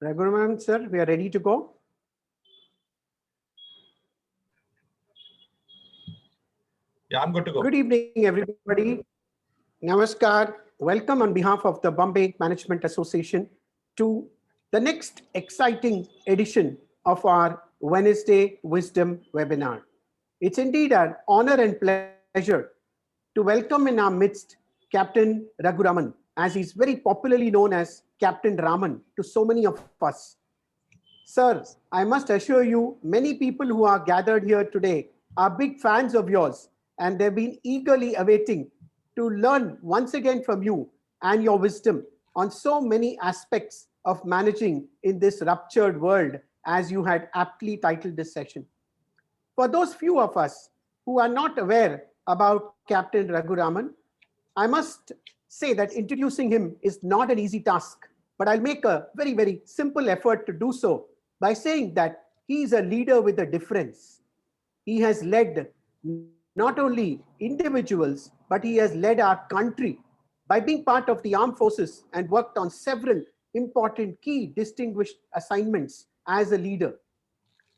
Raghu Raman, sir, we are ready to go. Yeah, I'm good to go. Good evening, everybody. Namaskar. Welcome on behalf of the Bombay Management Association to the next exciting edition of our Wednesday Wisdom webinar. It's indeed an honor and pleasure to welcome in our midst Captain Raghu Raman, as he's very popularly known as Captain Raman to so many of us. Sir, I must assure you, many people who are gathered here today are big fans of yours, and they've been eagerly awaiting to learn once again from you and your wisdom on so many aspects of managing in this ruptured world, as you had aptly titled this session. For those few of us who are not aware about Captain Raghu Raman, I must say that introducing him is not an easy task, but I'll make a very, very simple effort to do so by saying that he is a leader with a difference. He has led not only individuals, but he has led our country by being part of the armed forces and worked on several important key distinguished assignments as a leader.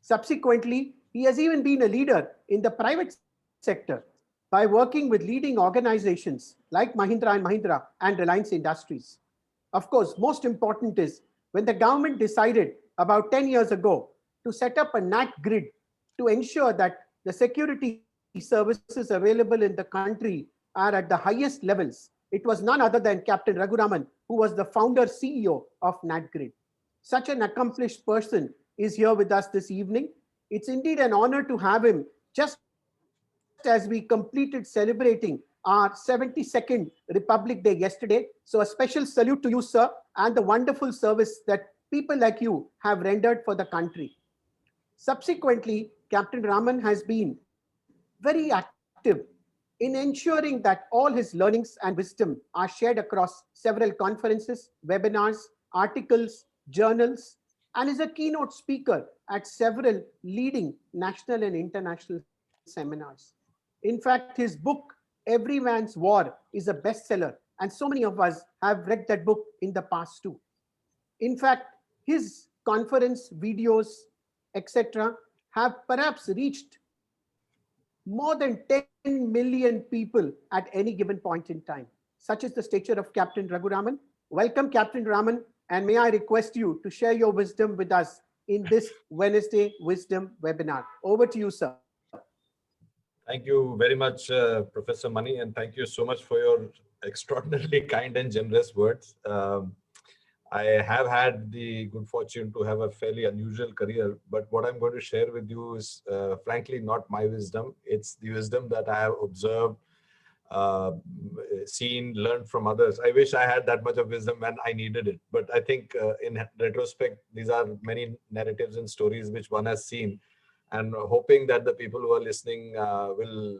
Subsequently, he has even been a leader in the private sector by working with leading organizations like Mahindra and Mahindra and Reliance Industries. Of course, most important is when the government decided about 10 years ago to set up a NAT grid to ensure that the security services available in the country are at the highest levels. It was none other than Captain Raghu Raman, who was the founder CEO of NAT grid. Such an accomplished person is here with us this evening. It's indeed an honor to have him just as we completed celebrating our 72nd Republic Day yesterday. So a special salute to you, sir, and the wonderful service that people like you have rendered for the country. Subsequently, Captain Raman has been very active in ensuring that all his learnings and wisdom are shared across several conferences, webinars, articles, journals, and is a keynote speaker at several leading national and international seminars. In fact, his book, Every Man's War, is a bestseller, and so many of us have read that book in the past too. In fact, his conference videos, etc., have perhaps reached more than 10 million people at any given point in time. Such is the stature of Captain Raghu Raman. Welcome, Captain Raman, and may I request you to share your wisdom with us in this Wednesday Wisdom webinar. Over to you, sir. Thank you very much, Professor Mani, and thank you so much for your extraordinarily kind and generous words. I have had the good fortune to have a fairly unusual career, but what I'm going to share with you is frankly not my wisdom. It's the wisdom that I have observed, uh, seen, learned from others. I wish I had that much of wisdom when I needed it. But I think in retrospect, these are many narratives and stories which one has seen, and hoping that the people who are listening will,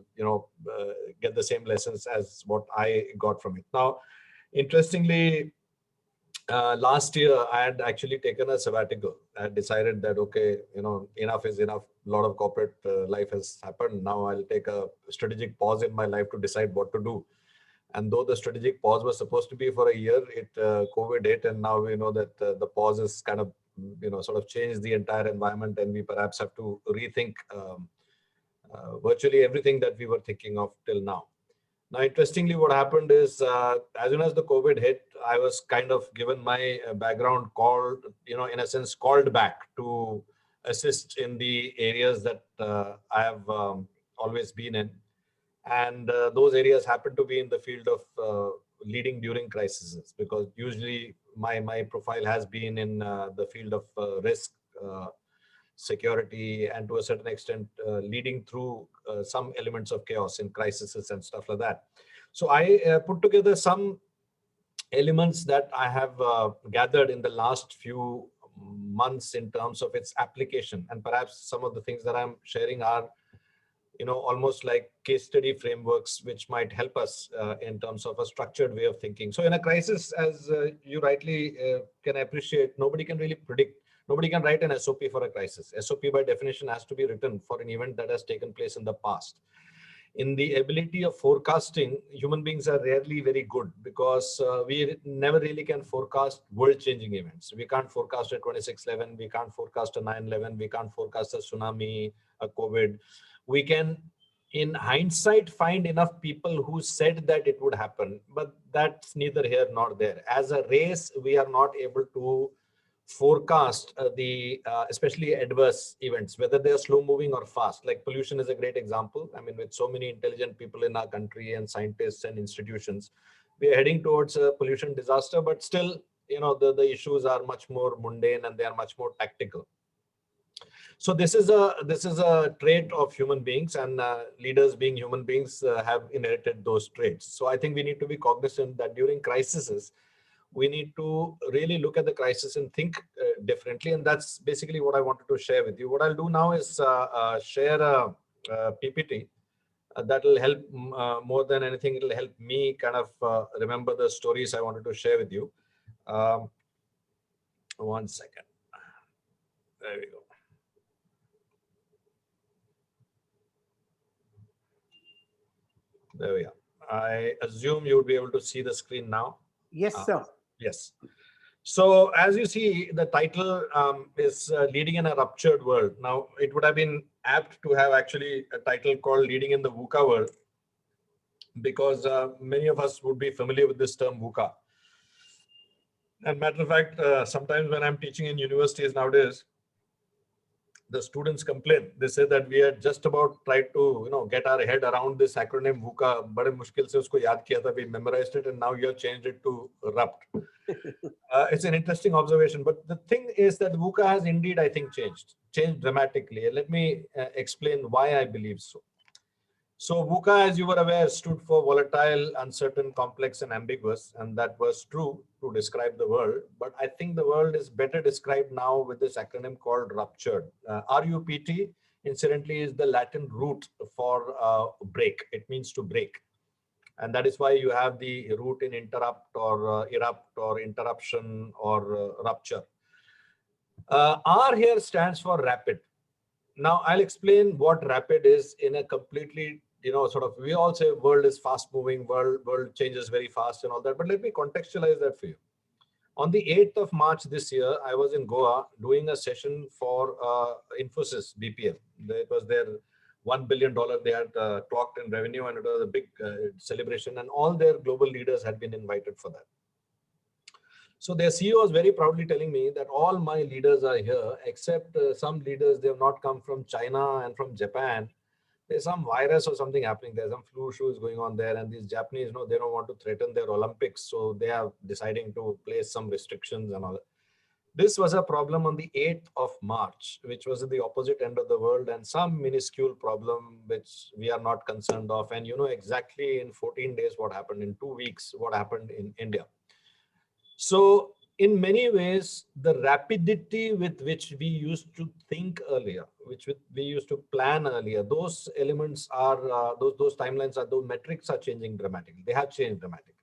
get the same lessons as what I got from it. Now, interestingly, last year I had actually taken a sabbatical. I had decided that, okay, enough is enough. A lot of corporate life has happened. Now I'll take a strategic pause in my life to decide what to do. And though the strategic pause was supposed to be for a year, it COVID hit, and now we know that the pause is kind of, sort of changed the entire environment, and we perhaps have to rethink virtually everything that we were thinking of till now. Now, interestingly, what happened is as soon as the COVID hit, I was kind of given my background called, in a sense, called back to assist in the areas that I have always been in. And those areas happen to be in the field of leading during crises, because usually my profile has been in the field of risk, security, and to a certain extent leading through some elements of chaos in crises and stuff like that. So I put together some elements that I have gathered in the last few months in terms of its application, and perhaps some of the things that I'm sharing are, almost like case study frameworks which might help us in terms of a structured way of thinking. So in a crisis, as you rightly can appreciate, nobody can really predict. Nobody can write an SOP for a crisis. SOP by definition has to be written for an event that has taken place in the past. In the ability of forecasting, human beings are rarely very good because we never really can forecast world-changing events. We can't forecast a 26/11, we can't forecast a 9/11, we can't forecast a tsunami, a COVID. We can, in hindsight, find enough people who said that it would happen, but that's neither here nor there. As a race, we are not able to forecast especially adverse events, whether they are slow moving or fast. Like pollution is a great example. I mean, with so many intelligent people in our country and scientists and institutions, we are heading towards a pollution disaster, but still, the issues are much more mundane and they are much more tactical. So this is a trait of human beings, and leaders, being human beings, have inherited those traits. So I think we need to be cognizant that during crises, we need to really look at the crisis and think differently. And that's basically what I wanted to share with you. What I'll do now is share a PPT that will help more than anything. It'll help me kind of remember the stories I wanted to share with you. One second. There we go. There we are. I assume you would be able to see the screen now. Yes, sir. Yes. So as you see, the title is Leading in a Ruptured World. Now, it would have been apt to have actually a title called Leading in the VUCA World, because many of us would be familiar with this term VUCA. And matter of fact, sometimes when I'm teaching in universities nowadays, the students complain. They say that we had just about tried to, get our head around this acronym VUCA. बड़े मुश्किल से उसको याद किया था. We memorized it, and now you have changed it to RUPT. It's an interesting observation, but the thing is that VUCA has indeed, I think, changed dramatically. Let me explain why I believe so. So VUCA, as you were aware, stood for volatile, uncertain, complex, and ambiguous. And that was true to describe the world. But I think the world is better described now with this acronym called ruptured. RUPT, incidentally, is the Latin root for break. It means to break. And that is why you have the root in interrupt or erupt or interruption or rupture. R here stands for rapid. Now, I'll explain what rapid is in a completely, we all say world is fast moving, world changes very fast and all that. But let me contextualize that for you. On the 8th of March this year, I was in Goa doing a session for Infosys BPL. It was their $1 billion they had clocked in revenue, and it was a big celebration, and all their global leaders had been invited for that. So their CEO was very proudly telling me that all my leaders are here, except some leaders, they have not come from China and from Japan. There's some virus or something happening. There's some flu issues going on there. And these Japanese, they don't want to threaten their Olympics. So they are deciding to place some restrictions and all that. This was a problem on the 8th of March, which was at the opposite end of the world, and some minuscule problem which we are not concerned of. And you know exactly in 14 days what happened, in 2 weeks, what happened in India. So in many ways, the rapidity with which we used to think earlier, we used to plan earlier, those elements are, those timelines are, those metrics are changing dramatically. They have changed dramatically.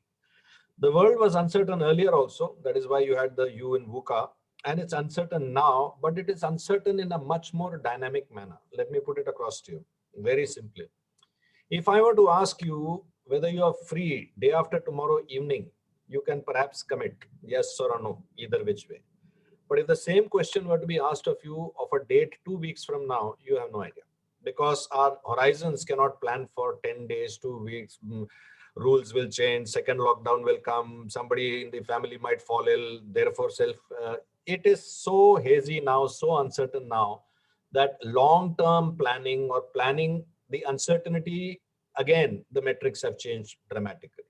The world was uncertain earlier also. That is why you had the U in VUCA. And it's uncertain now, but it is uncertain in a much more dynamic manner. Let me put it across to you very simply. If I were to ask you whether you are free day after tomorrow evening, you can perhaps commit yes or no, either which way. But if the same question were to be asked of you of a date 2 weeks from now, you have no idea, because our horizons cannot plan for 10 days, 2 weeks. Rules will change, second lockdown will come, somebody in the family might fall ill, therefore it is so hazy now, so uncertain now, that long-term planning or planning the uncertainty, again, the metrics have changed dramatically.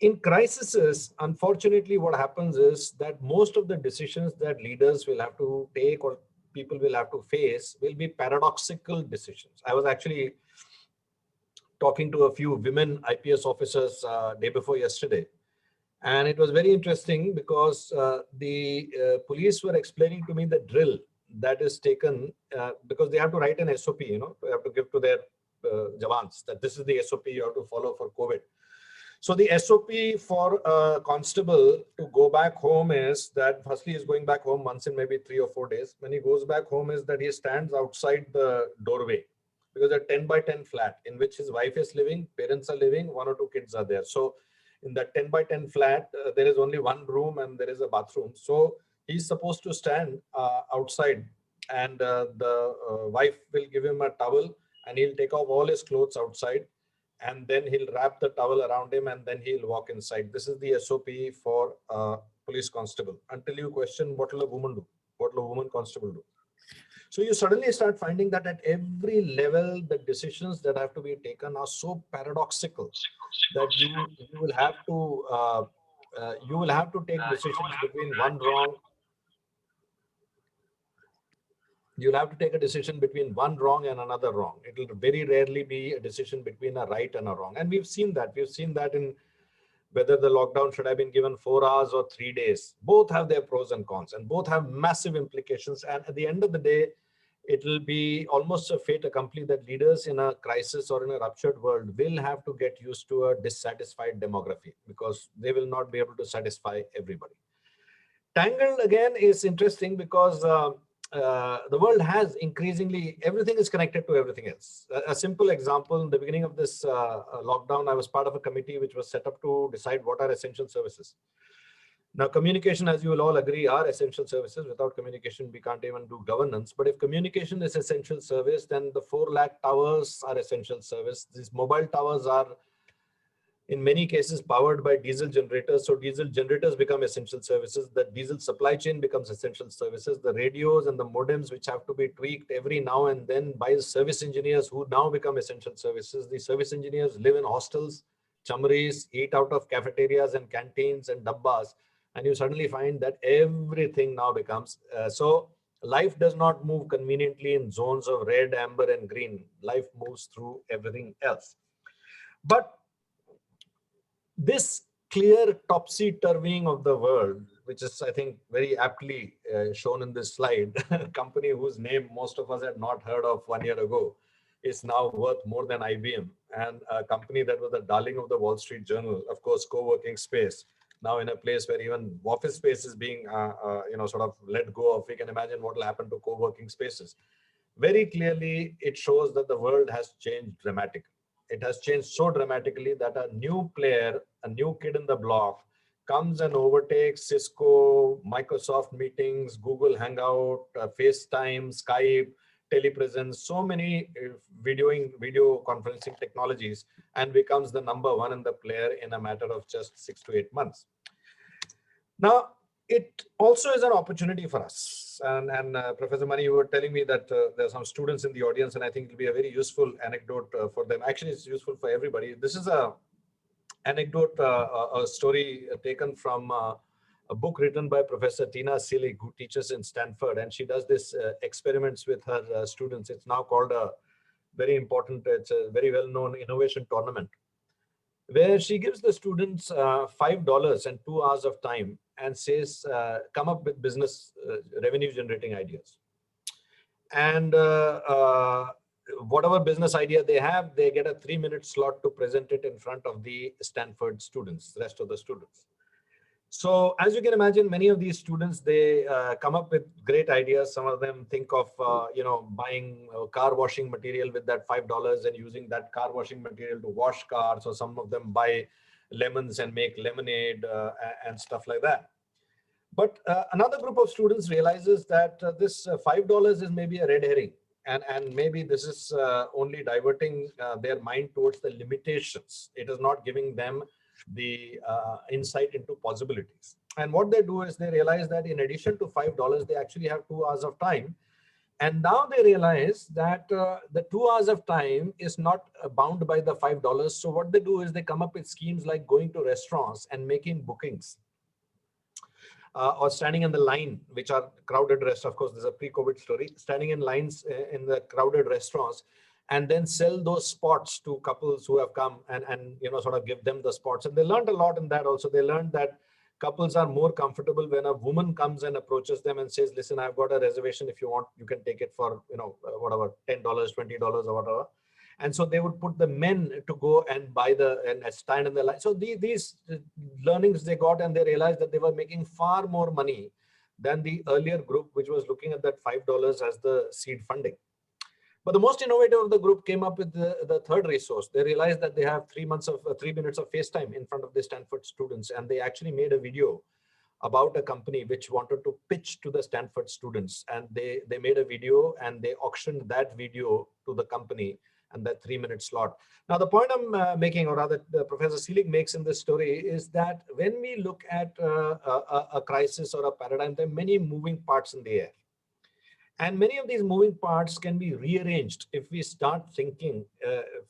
In crises, unfortunately, what happens is that most of the decisions that leaders will have to take or people will have to face will be paradoxical decisions. I was actually talking to a few women IPS officers day before yesterday. And it was very interesting because the police were explaining to me the drill that is taken because they have to write an SOP, they have to give to their jawans that this is the SOP you have to follow for COVID. So the SOP for a constable to go back home is that firstly he's going back home once in maybe 3 or 4 days. When he goes back home is that he stands outside the doorway because a 10 by 10 flat in which his wife is living, parents are living, 1 or 2 kids are there. So in that 10 by 10 flat, there is only one room and there is a bathroom. So he's supposed to stand outside, and the wife will give him a towel, and he'll take off all his clothes outside, and then he'll wrap the towel around him, and then he'll walk inside. This is the SOP for police constable. Until you question, what will a woman do? What will a woman constable do? So you suddenly start finding that at every level, the decisions that have to be taken are so paradoxical that you will have to take decisions between one wrong. You'll have to take a decision between one wrong and another wrong. It will very rarely be a decision between a right and a wrong. And we've seen that. We've seen that in whether the lockdown should have been given 4 hours or 3 days. Both have their pros and cons, and both have massive implications. And at the end of the day, it will be almost a fait accompli that leaders in a crisis or in a ruptured world will have to get used to a dissatisfied demography, because they will not be able to satisfy everybody. Tangled again is interesting because the world has increasingly, everything is connected to everything else. A simple example, in the beginning of this lockdown, I was part of a committee which was set up to decide what are essential services. Now, communication, as you will all agree, are essential services. Without communication, we can't even do governance. But if communication is essential service, then the 4 lakh towers are essential service. These mobile towers are in many cases powered by diesel generators. So diesel generators become essential services. The diesel supply chain becomes essential services. The radios and the modems, which have to be tweaked every now and then by service engineers, who now become essential services. The service engineers live in hostels, chamris, eat out of cafeterias and canteens and dabbas. And you suddenly find that everything now becomes, so life does not move conveniently in zones of red, amber, and green. Life moves through everything else. But this clear topsy-turvying of the world, which is, I think, very aptly shown in this slide, a company whose name most of us had not heard of 1 year ago, is now worth more than IBM, and a company that was the darling of the Wall Street Journal, of course, co-working space, now in a place where even office space is being, sort of let go of. We can imagine what will happen to co-working spaces. Very clearly, it shows that the world has changed dramatically. It has changed so dramatically that a new player, a new kid in the block, comes and overtakes Cisco, Microsoft Meetings, Google Hangout, FaceTime, Skype, telepresence, so many video conferencing technologies, and becomes the #1 in the player in a matter of just 6 to 8 months. Now, it also is an opportunity for us. And Professor Mani, you were telling me that there are some students in the audience, and I think it will be a very useful anecdote for them. Actually, it's useful for everybody. This is a anecdote, a story taken from a book written by Professor Tina Seelig, who teaches in Stanford, and she does this experiments with her students. It's now called a very important, it's a very well-known innovation tournament, where she gives the students $5 and 2 hours of time and says, come up with business revenue generating ideas. And whatever business idea they have, they get a 3-minute slot to present it in front of the Stanford students, the rest of the students. So as you can imagine, many of these students, they come up with great ideas. Some of them think of, buying car washing material with that $5 and using that car washing material to wash cars, or some of them buy lemons and make lemonade and stuff like that. But another group of students realizes that this $5 is maybe a red herring. And maybe this is only diverting their mind towards the limitations. It is not giving them the insight into possibilities. And what they do is they realize that in addition to $5, they actually have 2 hours of time. And now they realize that the 2 hours of time is not bound by the $5. So what they do is they come up with schemes like going to restaurants and making bookings. Or standing in the line, which are crowded restaurants. Of course, there's a pre-COVID story, standing in lines in the crowded restaurants, and then sell those spots to couples who have come and sort of give them the spots. And they learned a lot in that also. They learned that couples are more comfortable when a woman comes and approaches them and says, listen, I've got a reservation. If you want, you can take it for, whatever, $10, $20 or whatever. And so they would put the men to go and buy and stand in the line. So these learnings they got, and they realized that they were making far more money than the earlier group, which was looking at that $5 as the seed funding. But the most innovative of the group came up with the third resource. They realized that they have 3 minutes of FaceTime in front of the Stanford students, and they actually made a video about a company which wanted to pitch to the Stanford students. And they made a video and they auctioned that video to the company and that 3-minute slot. Now, the point I'm making, or rather Professor Selig makes in this story, is that when we look at a crisis or a paradigm, there are many moving parts in the air. And many of these moving parts can be rearranged if we start thinking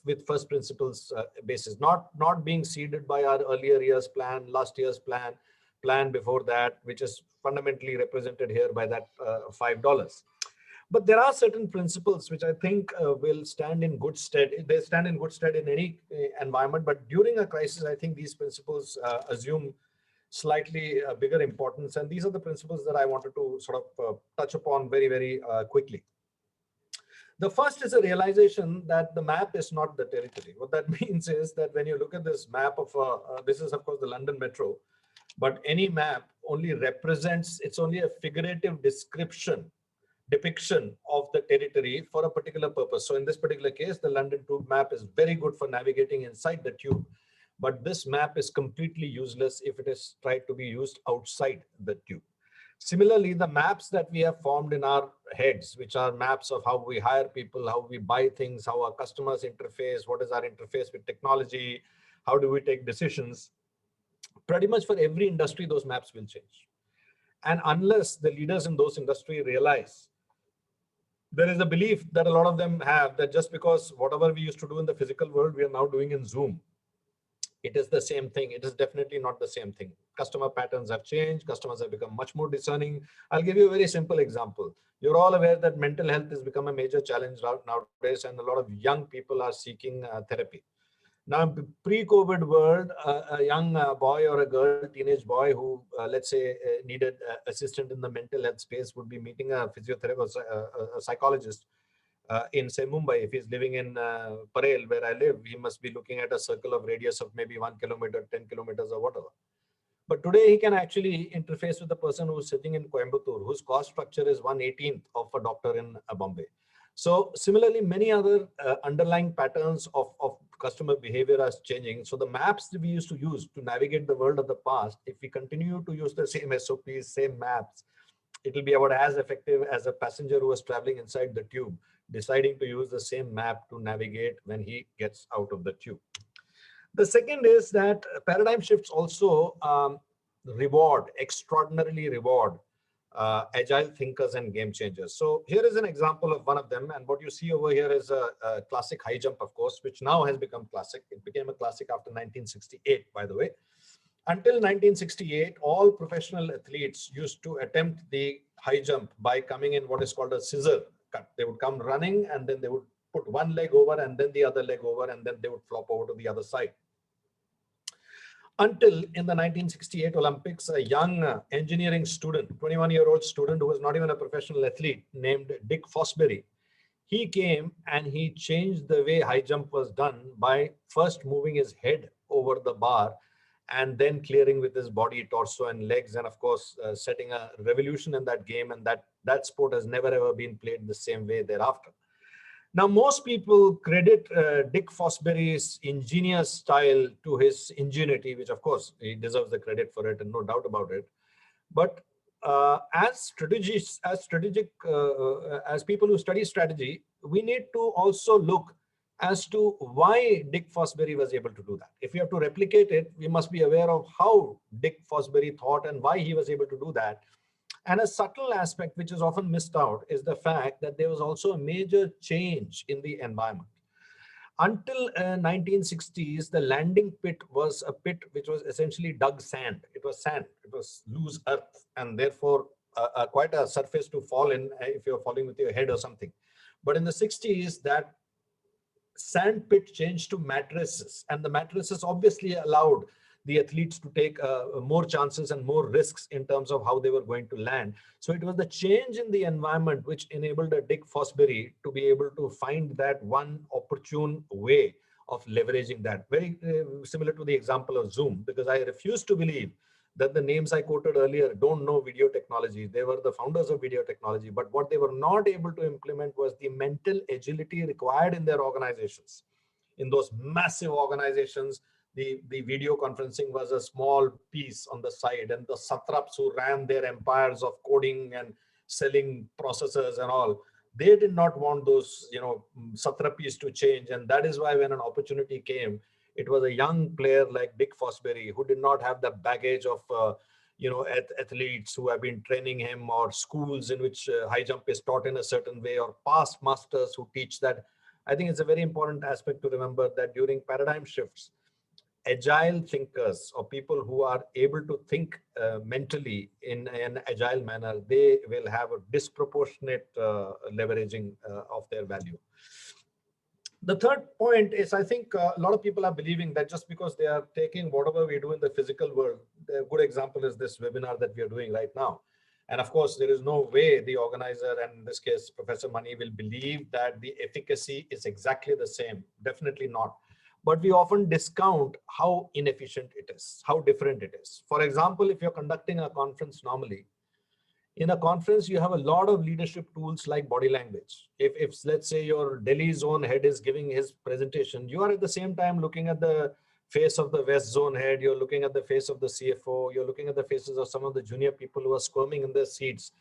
with first principles basis, not being seeded by our earlier year's plan, last year's plan before that, which is fundamentally represented here by that $5. But there are certain principles which I think will stand in good stead. They stand in good stead in any environment, but during a crisis, I think these principles assume slightly bigger importance. And these are the principles that I wanted to sort of touch upon very, very quickly. The first is a realization that the map is not the territory. What that means is that when you look at this map of, this is of course the London Metro, but any map only represents, it's only a figurative depiction of the territory for a particular purpose. So in this particular case, the London Tube map is very good for navigating inside the tube. But this map is completely useless if it is tried to be used outside the tube. Similarly, the maps that we have formed in our heads, which are maps of how we hire people, how we buy things, how our customers interface, what is our interface with technology, how do we take decisions, pretty much for every industry, those maps will change. And unless the leaders in those industries realize, there is a belief that a lot of them have that just because whatever we used to do in the physical world, we are now doing in Zoom. It is the same thing. It is definitely not the same thing. Customer patterns have changed. Customers have become much more discerning. I'll give you a very simple example. You're all aware that mental health has become a major challenge nowadays, and a lot of young people are seeking therapy. Now, pre-COVID world, a young boy or a girl, teenage boy who, let's say, needed assistance in the mental health space would be meeting a physiotherapist, a psychologist. In say Mumbai, if he's living in Parel, where I live, he must be looking at a circle of radius of maybe 1 kilometer, 10 kilometers or whatever. But today he can actually interface with the person who's sitting in Coimbatore, whose cost structure is 1/18 of a doctor in Bombay. So similarly, many other underlying patterns of customer behavior are changing. So the maps that we used to use to navigate the world of the past, if we continue to use the same SOPs, same maps, it will be about as effective as a passenger who was traveling inside the tube, deciding to use the same map to navigate when he gets out of the tube. The second is that paradigm shifts also extraordinarily reward agile thinkers and game changers. So here is an example of one of them. And what you see over here is a classic high jump, of course, which now has become classic. It became a classic after 1968, by the way. Until 1968, all professional athletes used to attempt the high jump by coming in what is called a scissor cut. They would come running and then they would put one leg over and then the other leg over, and then they would flop over to the other side. Until in the 1968 Olympics, a young engineering student, 21-year-old student who was not even a professional athlete, named Dick Fosbury, he came and he changed the way high jump was done by first moving his head over the bar and then clearing with his body, torso, and legs, and of course, setting a revolution in that game. And that sport has never ever been played the same way thereafter. Now, most people credit Dick Fosbury's ingenious style to his ingenuity, which of course he deserves the credit for it, and no doubt about it. But as people who study strategy, we need to also look as to why Dick Fosbury was able to do that. If we have to replicate it, we must be aware of how Dick Fosbury thought and why he was able to do that. And a subtle aspect which is often missed out is the fact that there was also a major change in the environment. Until 1960s, the landing pit was a pit which was essentially dug sand. It was sand, it was loose earth, and therefore quite a surface to fall in if you're falling with your head or something. But in the 60s, that sand pit changed to mattresses, and the mattresses obviously allowed the athletes to take more chances and more risks in terms of how they were going to land. So it was the change in the environment which enabled Dick Fosbury to be able to find that one opportune way of leveraging that. Very similar to the example of Zoom, because I refuse to believe that the names I quoted earlier don't know video technology. They were the founders of video technology, but what they were not able to implement was the mental agility required in their organizations. In those massive organizations, the video conferencing was a small piece on the side, and the satraps who ran their empires of coding and selling processors and all, they did not want those, satrapies to change. And that is why when an opportunity came, it was a young player like Dick Fosbury, who did not have the baggage of athletes who have been training him, or schools in which high jump is taught in a certain way, or past masters who teach that. I think it's a very important aspect to remember that during paradigm shifts, agile thinkers, or people who are able to think mentally in an agile manner, they will have a disproportionate leveraging of their value. The third point is, I think a lot of people are believing that just because they are taking whatever we do in the physical world, a good example is this webinar that we are doing right now. And of course, there is no way the organizer, and in this case, Professor Mani, will believe that the efficacy is exactly the same. Definitely not. But we often discount how inefficient it is, how different it is. For example, if you're conducting a conference normally, in a conference, you have a lot of leadership tools like body language. If let's say your Delhi zone head is giving his presentation, you are at the same time looking at the face of the West zone head, you're looking at the face of the CFO, you're looking at the faces of some of the junior people who are squirming in their seats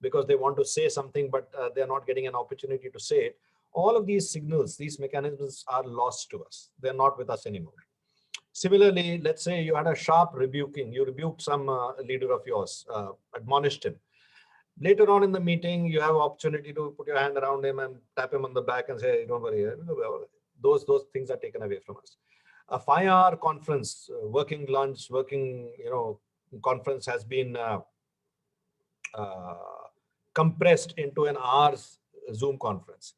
because they want to say something, but they're not getting an opportunity to say it. All of these signals, these mechanisms are lost to us. They're not with us anymore. Similarly, let's say you had a sharp rebuking, you rebuked some leader of yours, admonished him. Later on in the meeting, you have opportunity to put your hand around him and tap him on the back and say, hey, don't worry. Those things are taken away from us. A 5-hour conference, working lunch, conference has been compressed into an hour's Zoom conference.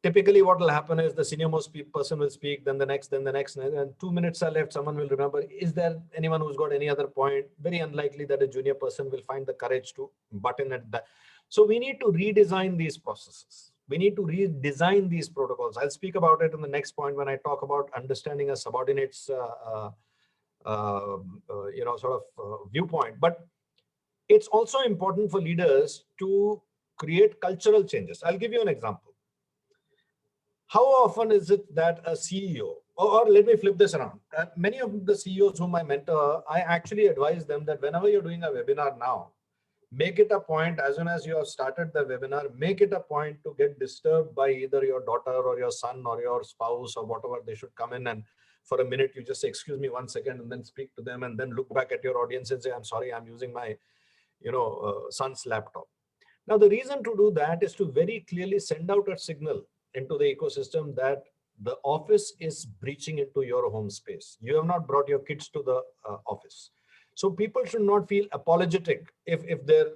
Typically, what will happen is the senior most person will speak, then the next, and 2 minutes are left. Someone will remember, is there anyone who's got any other point? Very unlikely that a junior person will find the courage to butt in at that. So we need to redesign these processes. We need to redesign these protocols. I'll speak about it in the next point when I talk about understanding a subordinate's viewpoint. But it's also important for leaders to create cultural changes. I'll give you an example. How often is it that a CEO, or let me flip this around. Many of the CEOs whom I mentor, I actually advise them that whenever you're doing a webinar now, make it a point, as soon as you have started the webinar, make it a point to get disturbed by either your daughter or your son or your spouse or whatever. They should come in, and for a minute, you just say, excuse me 1 second, and then speak to them, and then look back at your audience and say, I'm sorry, I'm using my son's laptop. Now, the reason to do that is to very clearly send out a signal into the ecosystem that the office is breaching into your home space. You have not brought your kids to the office. So people should not feel apologetic if their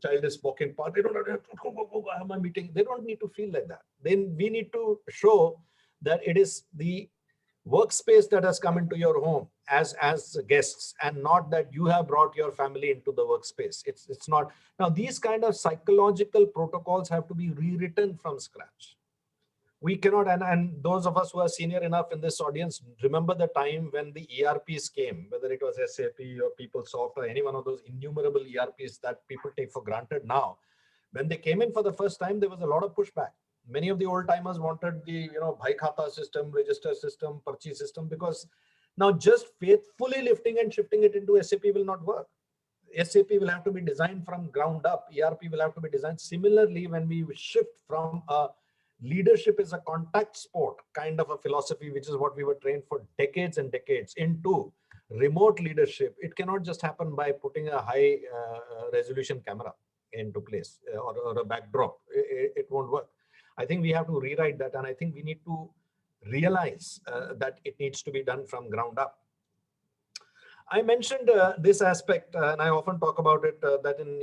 child is walking past. They don't have to go, I have my meeting. They don't need to feel like that. Then we need to show that it is the workspace that has come into your home as guests, and not that you have brought your family into the workspace. It's not. Now, these kind of psychological protocols have to be rewritten from scratch. We cannot, and those of us who are senior enough in this audience, remember the time when the ERPs came, whether it was SAP or PeopleSoft or any one of those innumerable ERPs that people take for granted now. When they came in for the first time, there was a lot of pushback. Many of the old timers wanted the bhai khata system, register system, purchase system, because now just faithfully lifting and shifting it into SAP will not work. SAP will have to be designed from ground up. ERP will have to be designed. Similarly, when we shift from a leadership is a contact sport kind of a philosophy, which is what we were trained for decades and decades, into remote leadership, it cannot just happen by putting a high resolution camera into place or a backdrop. It won't work. I think we have to rewrite that, and I think we need to realize that it needs to be done from ground up. I mentioned this aspect, and I often talk about it, that in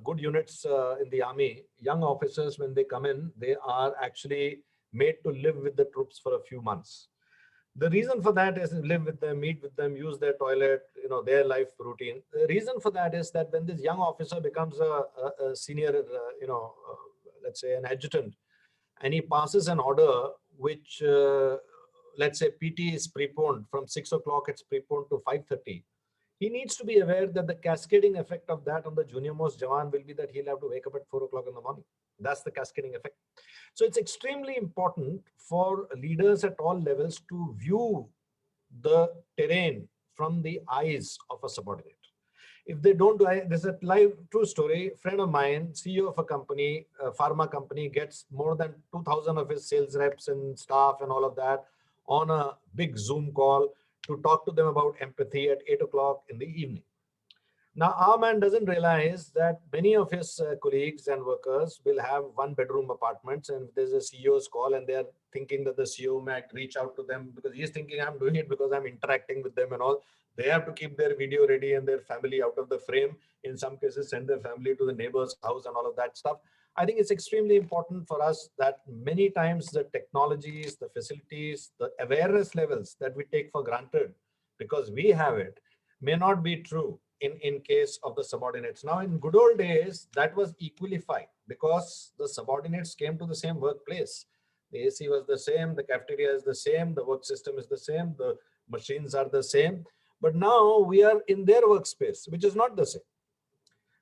good units in the army, young officers, when they come in, they are actually made to live with the troops for a few months. The reason for that is live with them, meet with them, use their toilet, their life routine. The reason for that is that when this young officer becomes a senior, let's say an adjutant, and he passes an order which, let's say PT is preponed from 6 o'clock, it's preponed to 5:30. he needs to be aware that the cascading effect of that on the junior most Jawan will be that he'll have to wake up at 4 o'clock in the morning. That's the cascading effect. So it's extremely important for leaders at all levels to view the terrain from the eyes of a subordinate. If they don't do, this is a live true story. Friend of mine, CEO of a company, a pharma company, gets more than 2,000 of his sales reps and staff and all of that on a big Zoom call to talk to them about empathy at 8 o'clock in the evening. Now, our man doesn't realize that many of his colleagues and workers will have one-bedroom apartments, and there's a CEO's call, and they're thinking that the CEO might reach out to them because he's thinking I'm doing it because I'm interacting with them and all. They have to keep their video ready and their family out of the frame. In some cases, send their family to the neighbor's house and all of that stuff. I think it's extremely important for us that many times the technologies, the facilities, the awareness levels that we take for granted because we have it may not be true in case of the subordinates. Now, in good old days, that was equally fine because the subordinates came to the same workplace. The AC was the same, the cafeteria is the same, the work system is the same, the machines are the same. But now we are in their workspace, which is not the same,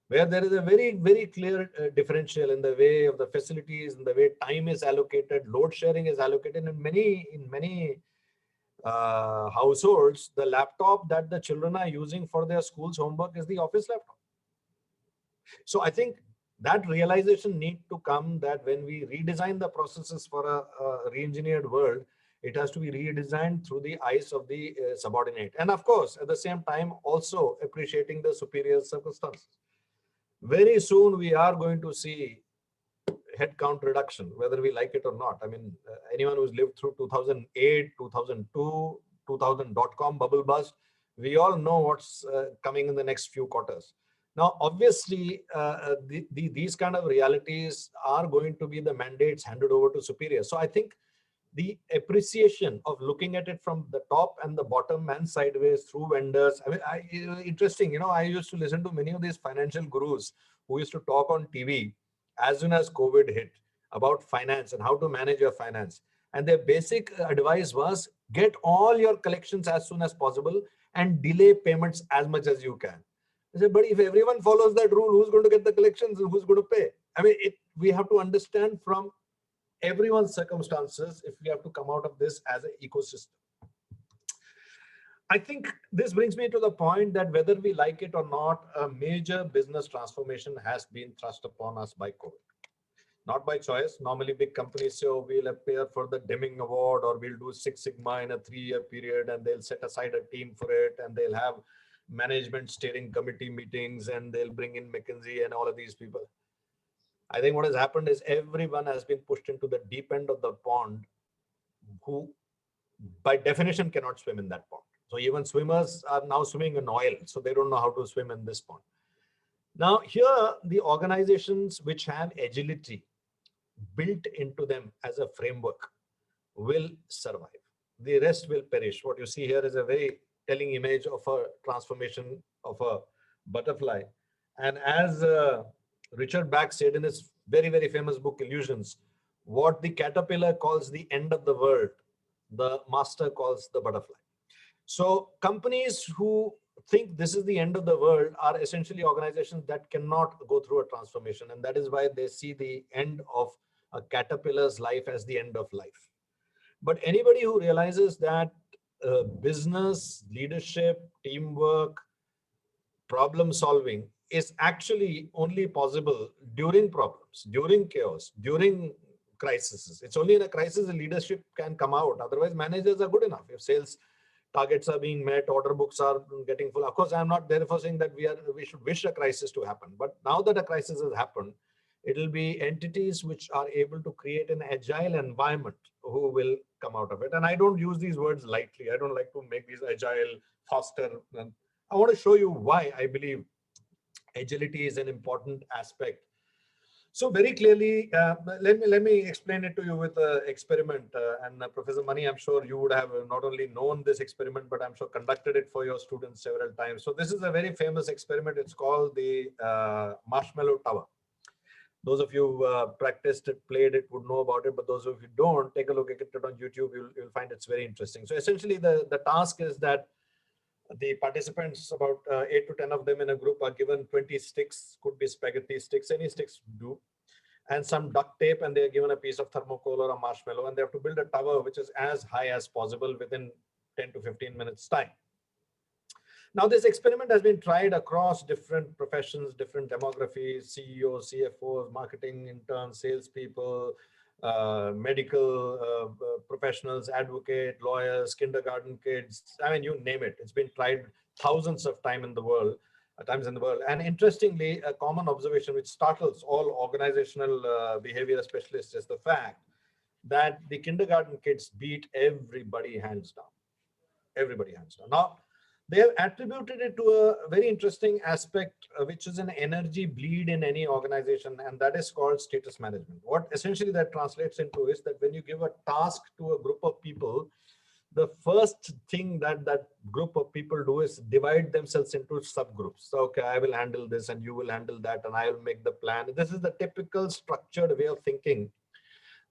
where there is a very, very clear differential in the way of the facilities, in the way time is allocated, load sharing is allocated. In many households, the laptop that the children are using for their school's homework is the office laptop. So I think that realization need to come that when we redesign the processes for a re-engineered world, it has to be redesigned through the eyes of the subordinate. And of course, at the same time, also appreciating the superior circumstances. Very soon, we are going to see headcount reduction, whether we like it or not. I mean, anyone who's lived through 2008, 2002, 2000 dot-com bubble bust, we all know what's coming in the next few quarters. Now, obviously, these kind of realities are going to be the mandates handed over to superiors. So I think the appreciation of looking at it from the top and the bottom and sideways through vendors. I mean, interesting, I used to listen to many of these financial gurus who used to talk on TV as soon as COVID hit about finance and how to manage your finance. And their basic advice was get all your collections as soon as possible and delay payments as much as you can. I said, but if everyone follows that rule, who's going to get the collections and who's going to pay? I mean, we have to understand from everyone's circumstances if we have to come out of this as an ecosystem. I think this brings me to the point that whether we like it or not, a major business transformation has been thrust upon us by COVID. Not by choice. Normally, big companies say, oh, we'll appear for the Deming Award or we'll do Six Sigma in a 3-year period and they'll set aside a team for it and they'll have management steering committee meetings and they'll bring in McKinsey and all of these people. I think what has happened is everyone has been pushed into the deep end of the pond who by definition cannot swim in that pond. So even swimmers are now swimming in oil, so they don't know how to swim in this pond. Now here, the organizations which have agility built into them as a framework will survive. The rest will perish. What you see here is a very telling image of a transformation of a butterfly. And as Richard Bach said in his very, very famous book, Illusions, what the caterpillar calls the end of the world, the master calls the butterfly. So companies who think this is the end of the world are essentially organizations that cannot go through a transformation. And that is why they see the end of a caterpillar's life as the end of life. But anybody who realizes that business, leadership, teamwork, problem solving is actually only possible during problems, during chaos, during crises. It's only in a crisis the leadership can come out. Otherwise, managers are good enough. If sales targets are being met, order books are getting full. Of course, I'm not therefore saying that we should wish a crisis to happen. But now that a crisis has happened, it will be entities which are able to create an agile environment who will come out of it. And I don't use these words lightly. I don't like to make these agile, faster. And I want to show you why I believe agility is an important aspect. So very clearly, let me explain it to you with an experiment. And Professor Mani, I'm sure you would have not only known this experiment, but I'm sure conducted it for your students several times. So this is a very famous experiment. It's called the Marshmallow Tower. Those of you who practiced it, played it, would know about it. But those of you who don't, take a look at it on YouTube. You'll find it's very interesting. So essentially, the task is that The participants, about 8 to 10 of them in a group, are given 20 sticks, could be spaghetti sticks, any sticks do, and some duct tape, and they're given a piece of thermocol or a marshmallow, and they have to build a tower which is as high as possible within 10 to 15 minutes time. Now, this experiment has been tried across different professions, different demographies, CEOs, CFOs, marketing interns, salespeople, medical professionals, advocate, lawyers, kindergarten kids. I mean, you name it. It's been tried thousands of times in the world. And interestingly, a common observation which startles all organizational behavior specialists is the fact that the kindergarten kids beat everybody hands down. Everybody hands down. Now, they have attributed it to a very interesting aspect, which is an energy bleed in any organization, and that is called status management. What essentially that translates into is that when you give a task to a group of people, the first thing that that group of people do is divide themselves into subgroups. So, okay, I will handle this and you will handle that and I will make the plan. This is the typical structured way of thinking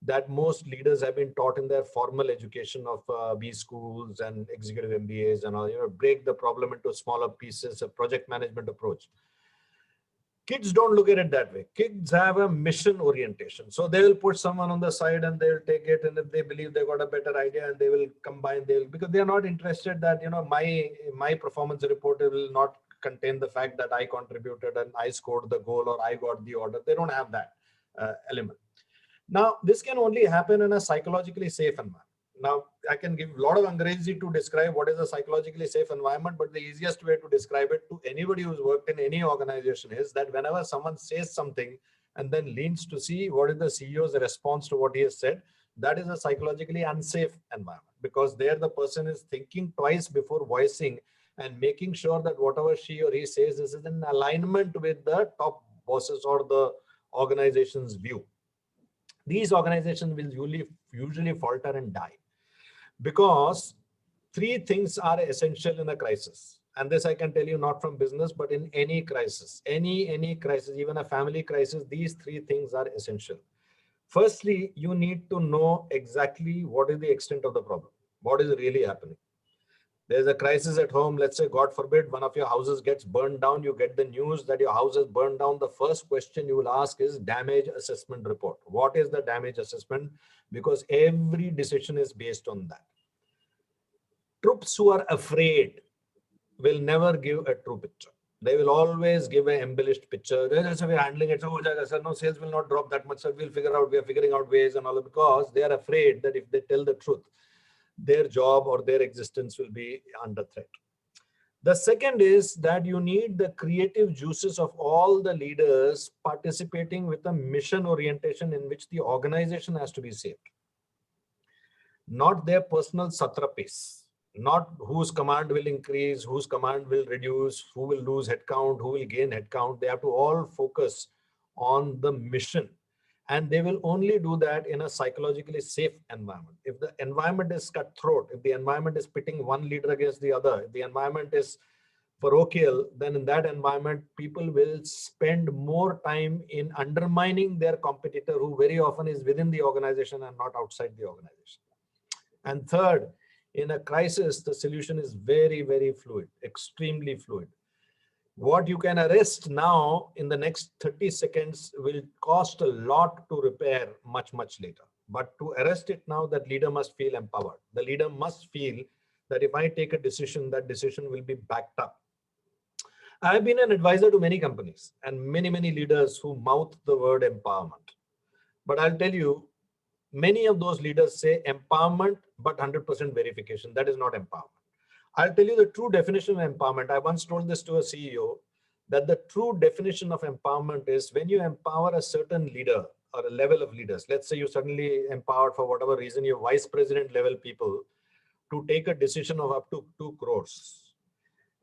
that most leaders have been taught in their formal education of B schools and executive MBAs and all, break the problem into smaller pieces, a project management approach. Kids don't look at it that way. Kids have a mission orientation. So they will put someone on the side and they'll take it. And if they believe they got a better idea and they will combine, because they are not interested that, my performance report will not contain the fact that I contributed and I scored the goal or I got the order. They don't have that element. Now, this can only happen in a psychologically safe environment. Now, I can give a lot of Angrezi to describe what is a psychologically safe environment, but the easiest way to describe it to anybody who's worked in any organization is that whenever someone says something and then leans to see what is the CEO's response to what he has said, that is a psychologically unsafe environment, because there the person is thinking twice before voicing and making sure that whatever she or he says is in alignment with the top bosses or the organization's view. These organizations will usually falter and die, because three things are essential in a crisis. And this I can tell you not from business, but in any crisis, any crisis, even a family crisis, these three things are essential. Firstly, you need to know exactly what is the extent of the problem, what is really happening. There's a crisis at home. Let's say, God forbid, one of your houses gets burned down. You get the news that your house is burned down. The first question you will ask is damage assessment report. What is the damage assessment? Because every decision is based on that. Troops who are afraid will never give a true picture. They will always give an embellished picture. We're handling it. So, sir, no, sales will not drop that much. Sir, we are figuring out ways and all, because they are afraid that if they tell the truth, their job or their existence will be under threat. The second is that you need the creative juices of all the leaders participating with a mission orientation in which the organization has to be saved. Not their personal satrapies, not whose command will increase, whose command will reduce, who will lose headcount, who will gain headcount. They have to all focus on the mission. And they will only do that in a psychologically safe environment. If the environment is cutthroat, if the environment is pitting one leader against the other, if the environment is parochial, then in that environment, people will spend more time in undermining their competitor, who very often is within the organization and not outside the organization. And third, in a crisis, the solution is very, very fluid, extremely fluid. What you can arrest now in the next 30 seconds will cost a lot to repair much, much later. But to arrest it now, that leader must feel empowered. The leader must feel that if I take a decision, that decision will be backed up. I've been an advisor to many companies and many, many leaders who mouth the word empowerment. But I'll tell you, many of those leaders say empowerment, but 100% verification. That is not empowerment. I'll tell you the true definition of empowerment. I once told this to a CEO, that the true definition of empowerment is when you empower a certain leader or a level of leaders. Let's say you suddenly empowered, for whatever reason, your vice president level people to take a decision of up to 2 crores.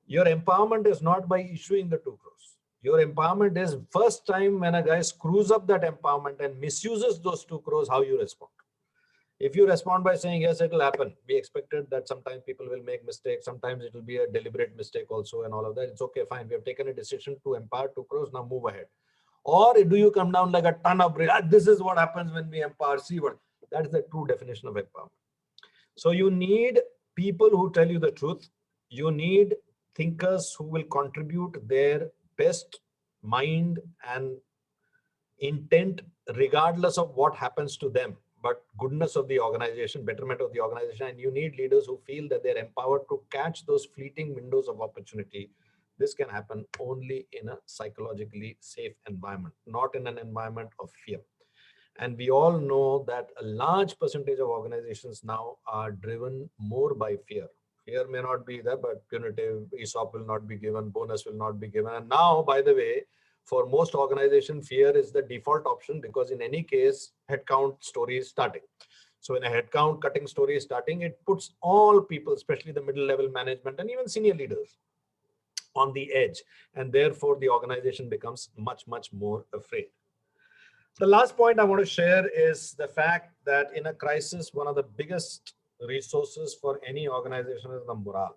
Your empowerment is not by issuing the 2 crores. Your empowerment is first time when a guy screws up that empowerment and misuses those 2 crores, how you respond. If you respond by saying, yes, it will happen. We expected that sometimes people will make mistakes. Sometimes it will be a deliberate mistake also and all of that. It's okay, fine. We have taken a decision to empower 2 crores. Now move ahead. Or do you come down like a ton of bricks? This is what happens when we empower. See what? That is the true definition of empowerment. So you need people who tell you the truth. You need thinkers who will contribute their best mind and intent, regardless of what happens to them, but goodness of the organization, betterment of the organization. And you need leaders who feel that they're empowered to catch those fleeting windows of opportunity. This can happen only in a psychologically safe environment, not in an environment of fear. And we all know that a large percentage of organizations now are driven more by fear. Fear may not be there, but punitive, ESOP will not be given, bonus will not be given. And now, by the way, for most organizations, fear is the default option, because in any case, headcount story is starting. So when a headcount cutting story is starting, it puts all people, especially the middle level management and even senior leaders, on the edge. And therefore, the organization becomes much, much more afraid. The last point I want to share is the fact that in a crisis, one of the biggest resources for any organization is the morale.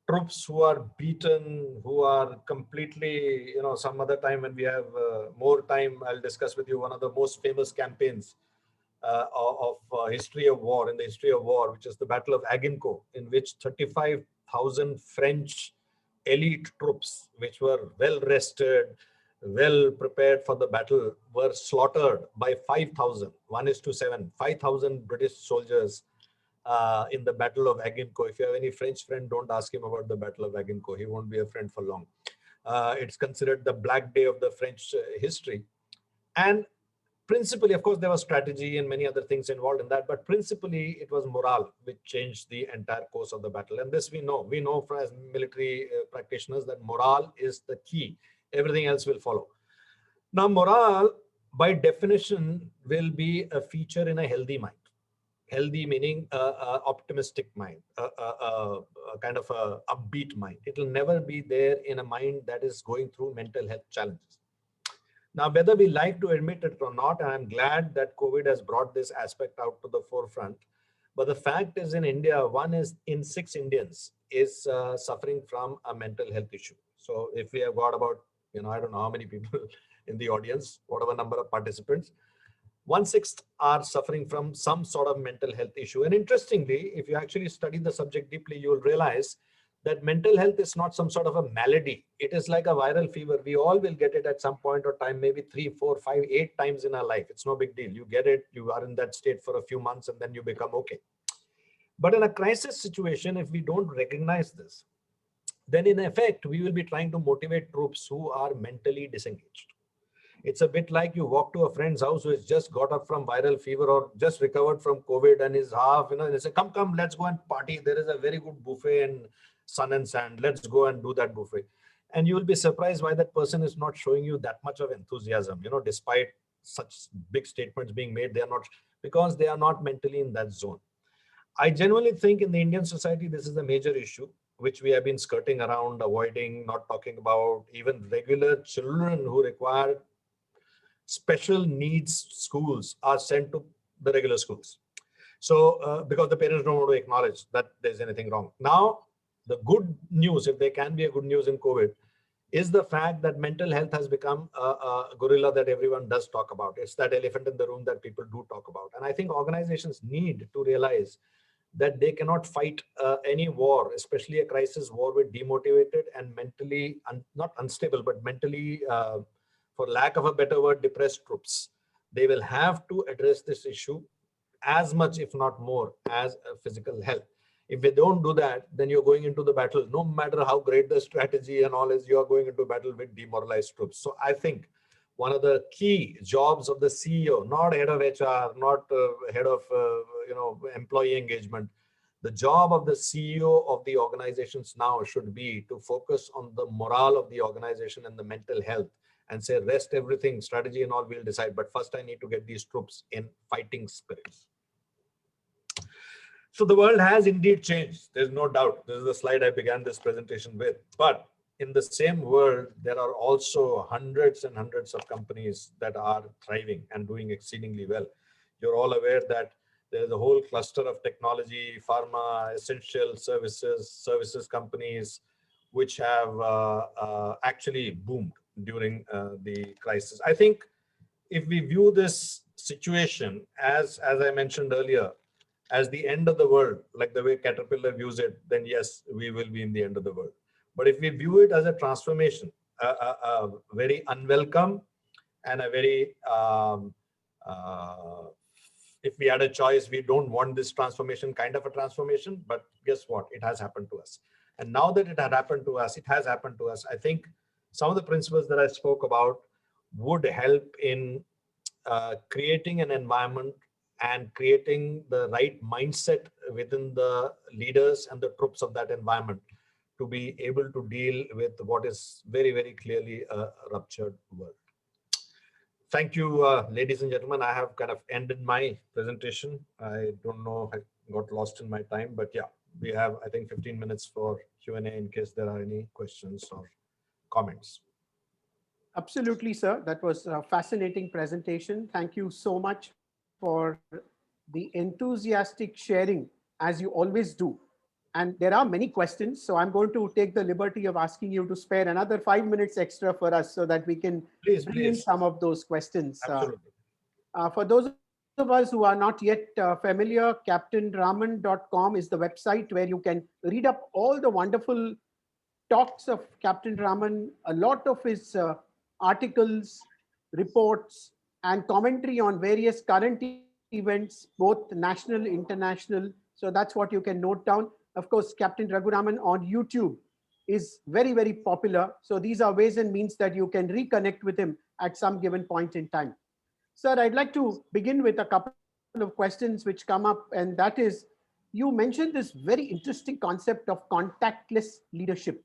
Troops who are beaten, who are completely, some other time when we have more time, I'll discuss with you one of the most famous campaigns of history of war, in the history of war, which is the Battle of Agincourt, in which 35,000 French elite troops, which were well rested, well prepared for the battle, were slaughtered by 5,000, 1:7, 5,000 British soldiers in the Battle of Agincourt. If you have any French friend, don't ask him about the Battle of Agincourt. He won't be a friend for long. It's considered the Black Day of the French history. And principally, of course, there was strategy and many other things involved in that, but principally it was morale which changed the entire course of the battle. And this we know as military practitioners that morale is the key. Everything else will follow. Now, morale, by definition, will be a feature in a healthy mind. Healthy meaning optimistic mind, a kind of a upbeat mind. It will never be there in a mind that is going through mental health challenges. Now, whether we like to admit it or not, and I'm glad that COVID has brought this aspect out to the forefront, but the fact is, in India, 1 in 6 Indians is suffering from a mental health issue. So if we have got about, I don't know how many people in the audience, whatever number of participants, 1/6 are suffering from some sort of mental health issue. And interestingly, if you actually study the subject deeply, you will realize that mental health is not some sort of a malady. It is like a viral fever. We all will get it at some point or time, maybe 3, 4, 5, 8 times in our life. It's no big deal. You get it, you are in that state for a few months, and then you become okay. But in a crisis situation, if we don't recognize this, then in effect, we will be trying to motivate troops who are mentally disengaged. It's a bit like you walk to a friend's house who has just got up from viral fever or just recovered from COVID and is half, they say, come, let's go and party. There is a very good buffet in Sun and Sand. Let's go and do that buffet. And you will be surprised why that person is not showing you that much of enthusiasm, despite such big statements being made. They are not, because they are not mentally in that zone. I genuinely think in the Indian society, this is a major issue, which we have been skirting around, avoiding, not talking about. Even regular children who require special needs schools are sent to the regular schools. So because the parents don't want to acknowledge that there's anything wrong. Now, the good news, if there can be a good news in COVID, is the fact that mental health has become a gorilla that everyone does talk about. It's that elephant in the room that people do talk about. And I think organizations need to realize that they cannot fight any war, especially a crisis war, with demotivated and mentally, not unstable, but mentally, for lack of a better word, depressed troops. They will have to address this issue as much, if not more, as physical health. If they don't do that, then you're going into the battle, no matter how great the strategy and all is, you're going into battle with demoralized troops. So I think one of the key jobs of the CEO, not head of HR, not head of employee engagement, the job of the CEO of the organizations now should be to focus on the morale of the organization and the mental health, and say, rest everything, strategy and all, we'll decide. But first I need to get these troops in fighting spirits. So the world has indeed changed. There's no doubt. This is the slide I began this presentation with. But in the same world, there are also hundreds and hundreds of companies that are thriving and doing exceedingly well. You're all aware that there's a whole cluster of technology, pharma, essential services companies, which have actually boomed during the crisis. I think if we view this situation as I mentioned earlier, as the end of the world, like the way Caterpillar views it, then yes, we will be in the end of the world. But if we view it as a transformation, a very unwelcome and a very, uh, if we had a choice, we don't want this transformation, kind of a transformation, but guess what? It has happened to us. And now that it had happened to us, it has happened to us. I think some of the principles that I spoke about would help in creating an environment and creating the right mindset within the leaders and the troops of that environment to be able to deal with what is very, very clearly a ruptured world. Thank you, ladies and gentlemen. I have kind of ended my presentation. I don't know if I got lost in my time, but yeah, we have, I think, 15 minutes for Q&A in case there are any questions or comments. Absolutely, sir. That was a fascinating presentation. Thank you so much for the enthusiastic sharing, as you always do. And there are many questions, so I'm going to take the liberty of asking you to spare another 5 minutes extra for us so that we can bring in some of those questions. Absolutely. For those of us who are not yet familiar, captainraman.com is the website where you can read up all the wonderful talks of Captain Raman, a lot of his articles, reports, and commentary on various current events, both national, international. So that's what you can note down. Of course, Captain Raghu Raman on YouTube is very, very popular. So these are ways and means that you can reconnect with him at some given point in time. Sir, I'd like to begin with a couple of questions which come up, and that is, you mentioned this very interesting concept of contactless leadership.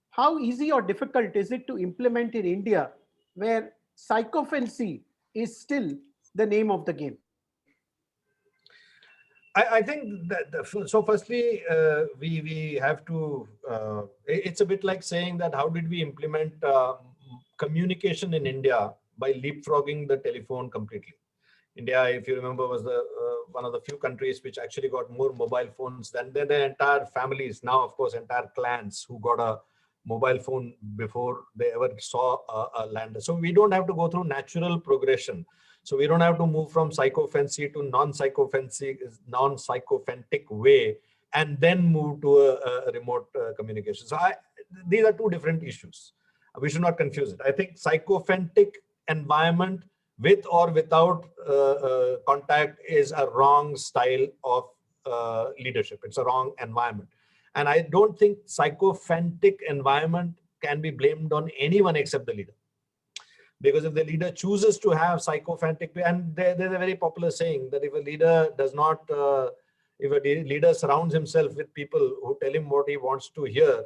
How easy or difficult is it to implement in India, where psychophancy is still the name of the game? I think that so firstly, we have to, it's a bit like saying that how did we implement communication in India by leapfrogging the telephone completely. India, if you remember, was the one of the few countries which actually got more mobile phones than the entire families. Now, of course, entire clans who got a mobile phone before they ever saw a lander. So we don't have to go through natural progression. So we don't have to move from psychophancy to non-psychophantic way and then move to a remote communication. So these are two different issues. We should not confuse it. I think psychophantic environment with or without contact is a wrong style of leadership. It's a wrong environment. And I don't think psychophantic environment can be blamed on anyone except the leader. Because if the leader chooses to have psychophantic, and there's a very popular saying that if a leader does not, if a leader surrounds himself with people who tell him what he wants to hear,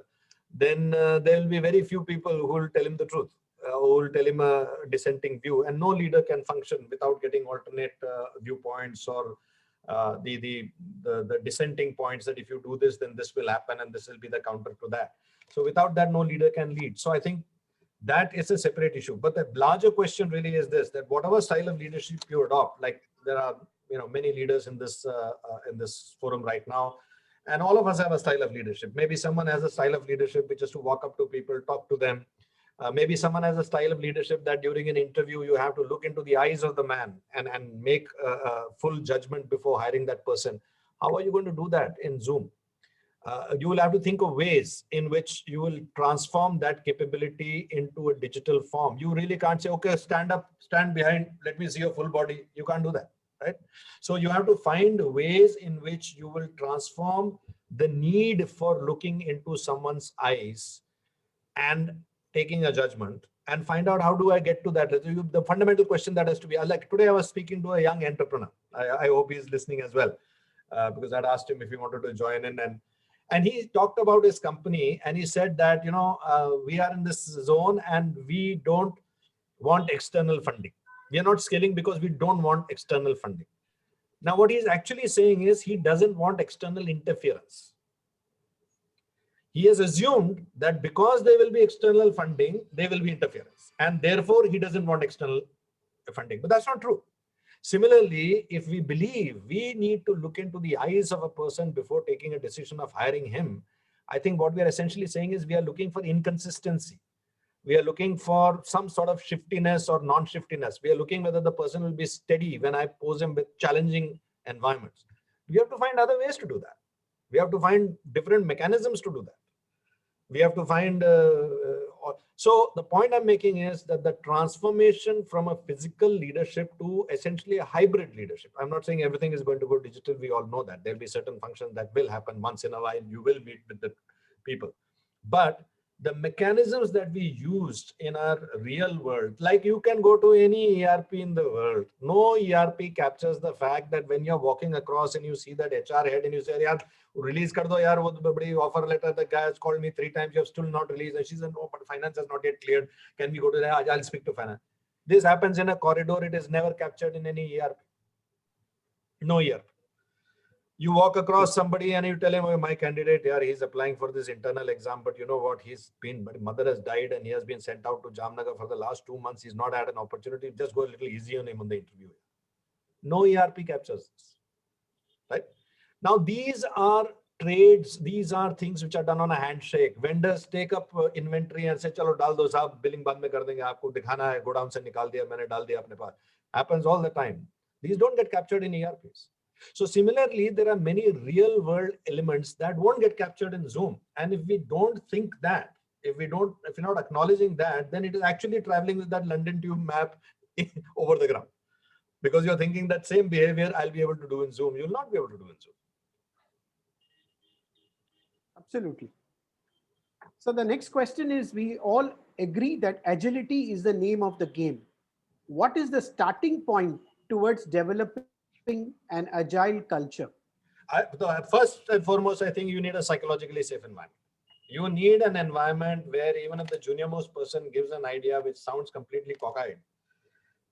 then there will be very few people who will tell him the truth, who will tell him a dissenting view. And no leader can function without getting alternate viewpoints or the dissenting points that if you do this, then this will happen and this will be the counter to that. So without that, no leader can lead. So I think that is a separate issue. But the larger question really is this, that whatever style of leadership you adopt, like there are many leaders in this forum right now, and all of us have a style of leadership. Maybe someone has a style of leadership which is to walk up to people, talk to them. Maybe someone has a style of leadership that during an interview, you have to look into the eyes of the man and make a full judgment before hiring that person. How are you going to do that in Zoom? You will have to think of ways in which you will transform that capability into a digital form. You really can't say, okay, stand up, stand behind, let me see your full body. You can't do that, right? So you have to find ways in which you will transform the need for looking into someone's eyes and taking a judgment and find out how do I get to that. The fundamental question that has to be, like today I was speaking to a young entrepreneur. I hope he's listening as well, because I'd asked him if he wanted to join in, and he talked about his company, and he said that, we are in this zone and we don't want external funding. We are not scaling because we don't want external funding. Now, what he's actually saying is he doesn't want external interference. He has assumed that because there will be external funding, there will be interference. And therefore, he doesn't want external funding. But that's not true. Similarly, if we believe we need to look into the eyes of a person before taking a decision of hiring him, I think what we are essentially saying is we are looking for inconsistency. We are looking for some sort of shiftiness or non-shiftiness. We are looking whether the person will be steady when I pose him with challenging environments. We have to find other ways to do that. We have to find different mechanisms to do that. We have to find, so the point I'm making is that the transformation from a physical leadership to essentially a hybrid leadership. I'm not saying everything is going to go digital. We all know that there'll be certain functions that will happen once in a while. You will meet with the people, but the mechanisms that we used in our real world, like you can go to any ERP in the world. No ERP captures the fact that when you're walking across and you see that HR head and you say, yaar, release kar do yaar, wo badi offer letter, the guy has called me 3 times, you have still not released. And she said, no, but finance has not yet cleared. Can we go to that? I'll speak to finance. This happens in a corridor. It is never captured in any ERP. No ERP. You walk across somebody and you tell him, oh, my candidate here, he's applying for this internal exam, but you know what, but mother has died and he has been sent out to Jamnagar for the last 2 months. He's not had an opportunity. Just go a little easy on him on the interview. No ERP captures this, right? Now, these are trades. These are things which are done on a handshake. Vendors take up inventory and say, chalo, dal do saab, billing baad mein kar denge, aapko dikhana hai, go down se nikal diya, maine dal diya apne paas. Happens all the time. These don't get captured in ERPs. So similarly, there are many real world elements that won't get captured in Zoom. And if we don't think that, if we're not acknowledging that, then it is actually traveling with that London tube map over the ground. Because you're thinking that same behavior I'll be able to do in Zoom. You'll not be able to do in Zoom. Absolutely. So the next question is, we all agree that agility is the name of the game. What is the starting point towards developing an agile culture? First and foremost, I think you need a psychologically safe environment. You need an environment where even if the junior most person gives an idea which sounds completely cockeyed,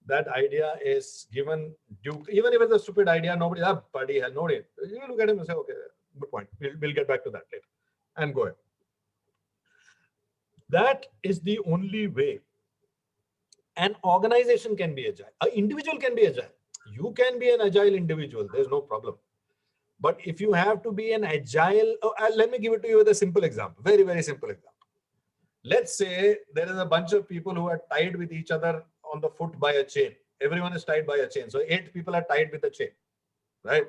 that idea is given due. Even if it's a stupid idea, nobody, buddy, hell, nobody. You look at him and say, okay, good point. We'll get back to that later, and go ahead. That is the only way an organization can be agile. An individual can be agile. You can be an agile individual. There's no problem. But if you have to be an agile, let me give it to you with a simple example. Very, very simple example. Let's say there is a bunch of people who are tied with each other on the foot by a chain. Everyone is tied by a chain. So 8 people are tied with a chain, right?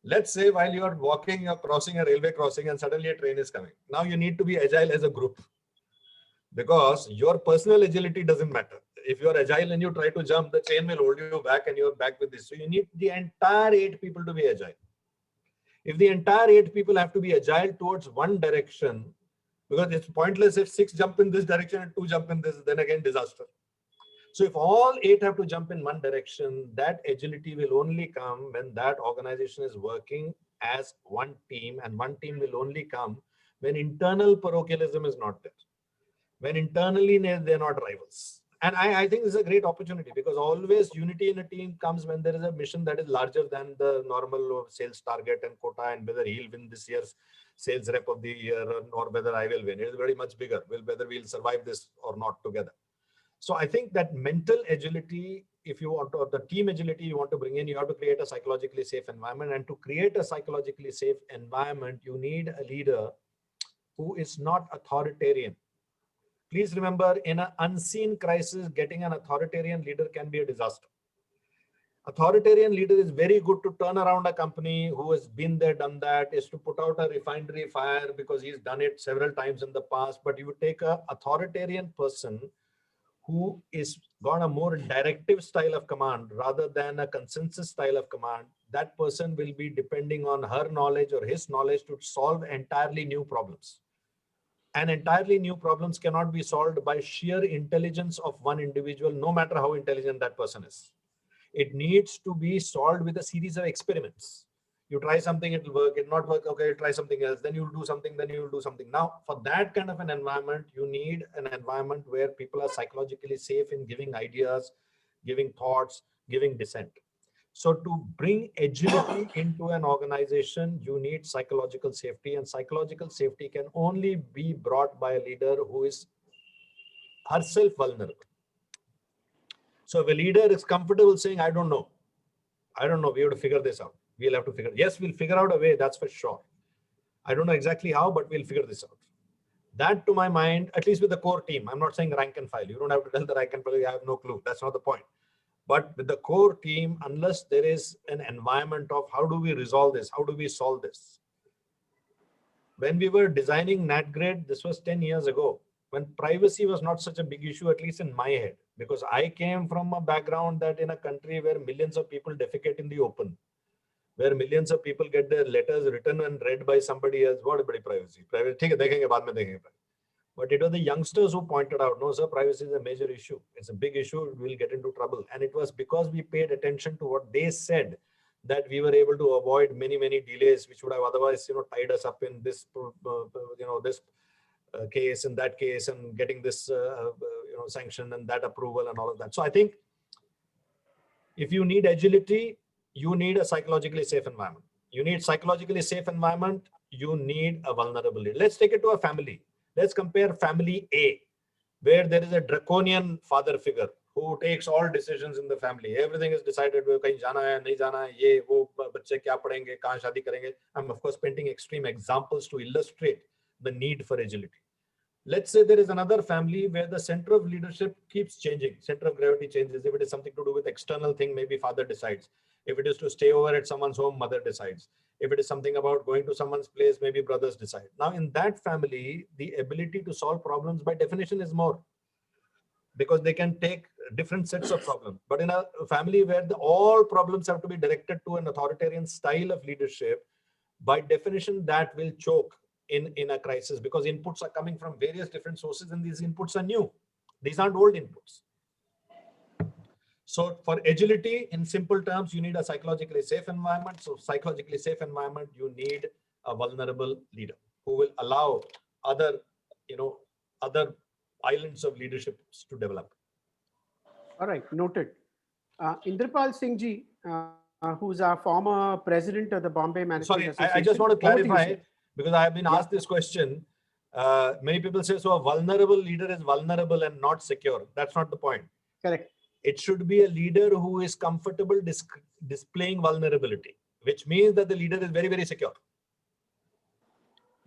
Let's say while you are walking, you're crossing a railway crossing and suddenly a train is coming. Now you need to be agile as a group, because your personal agility doesn't matter. If you're agile and you try to jump, the chain will hold you back and you're back with this. So you need the entire 8 people to be agile. If the entire 8 people have to be agile towards one direction, because it's pointless if 6 jump in this direction and 2 jump in this, then again disaster. So if all 8 have to jump in one direction, that agility will only come when that organization is working as one team, and one team will only come when internal parochialism is not there. When internally they're not rivals. And I think this is a great opportunity, because always unity in a team comes when there is a mission that is larger than the normal sales target and quota, and whether he'll win this year's sales rep of the year or whether I will win. It is very much bigger, whether we'll survive this or not together. So I think that mental agility, if you want to, or the team agility you want to bring in, you have to create a psychologically safe environment. And to create a psychologically safe environment, you need a leader who is not authoritarian. Please remember, in an unseen crisis, getting an authoritarian leader can be a disaster. Authoritarian leader is very good to turn around a company who has been there, done that, is to put out a refinery fire because he's done it several times in the past. But you would take an authoritarian person who is got a more directive style of command rather than a consensus style of command. That person will be depending on her knowledge or his knowledge to solve entirely new problems. And entirely new problems cannot be solved by sheer intelligence of one individual, no matter how intelligent that person is. It needs to be solved with a series of experiments. You try something, it will work, it not work, okay, try something else, then you'll do something, then you'll do something. Now, for that kind of an environment, you need an environment where people are psychologically safe in giving ideas, giving thoughts, giving dissent. So to bring agility into an organization, you need psychological safety, and psychological safety can only be brought by a leader who is herself vulnerable. So if a leader is comfortable saying, I don't know, we have to figure this out. We'll have to figure, yes, we'll figure out a way, that's for sure. I don't know exactly how, but we'll figure this out. That, to my mind, at least with the core team, I'm not saying rank and file. You don't have to tell the rank and file, I have no clue. That's not the point. But with the core team, unless there is an environment of how do we resolve this, how do we solve this. When we were designing NatGrid, this was 10 years ago, when privacy was not such a big issue, at least in my head, because I came from a background that in a country where millions of people defecate in the open, where millions of people get their letters written and read by somebody else, what is privacy? Privacy, देखेंगे, बाद में देखेंगे. But it was the youngsters who pointed out, no, sir, privacy is a major issue. It's a big issue. We'll get into trouble. And it was because we paid attention to what they said that we were able to avoid many, many delays, which would have otherwise, tied us up in this, this case and that case and getting this, sanction and that approval and all of that. So I think if you need agility, you need a psychologically safe environment. You need psychologically safe environment. You need a vulnerability. Let's take it to a family. Let's compare family A, where there is a draconian father figure who takes all decisions in the family. Everything is decided. कहीं जाना है, नहीं जाना है, ये वो बच्चे क्या पढ़ेंगे, कहाँ शादी करेंगे. I'm of course painting extreme examples to illustrate the need for agility. Let's say there is another family where the center of leadership keeps changing. Center of gravity changes. If it is something to do with external thing, maybe father decides. If it is to stay over at someone's home, mother decides. If it is something about going to someone's place, maybe brothers decide. Now, in that family, the ability to solve problems by definition is more, because they can take different sets of problems. But in a family where all problems have to be directed to an authoritarian style of leadership, by definition, that will choke in a crisis, because inputs are coming from various different sources and these inputs are new. These aren't old inputs. So for agility, in simple terms, you need a psychologically safe environment. So psychologically safe environment, you need a vulnerable leader who will allow other islands of leadership to develop. All right, noted. Indrapal Singh ji, who's our former president of the Bombay Management Association. I just want to clarify, because I have been asked this question. Many people say, so a vulnerable leader is vulnerable and not secure. That's not the point. Correct. It should be a leader who is comfortable displaying vulnerability, which means that the leader is very, very secure.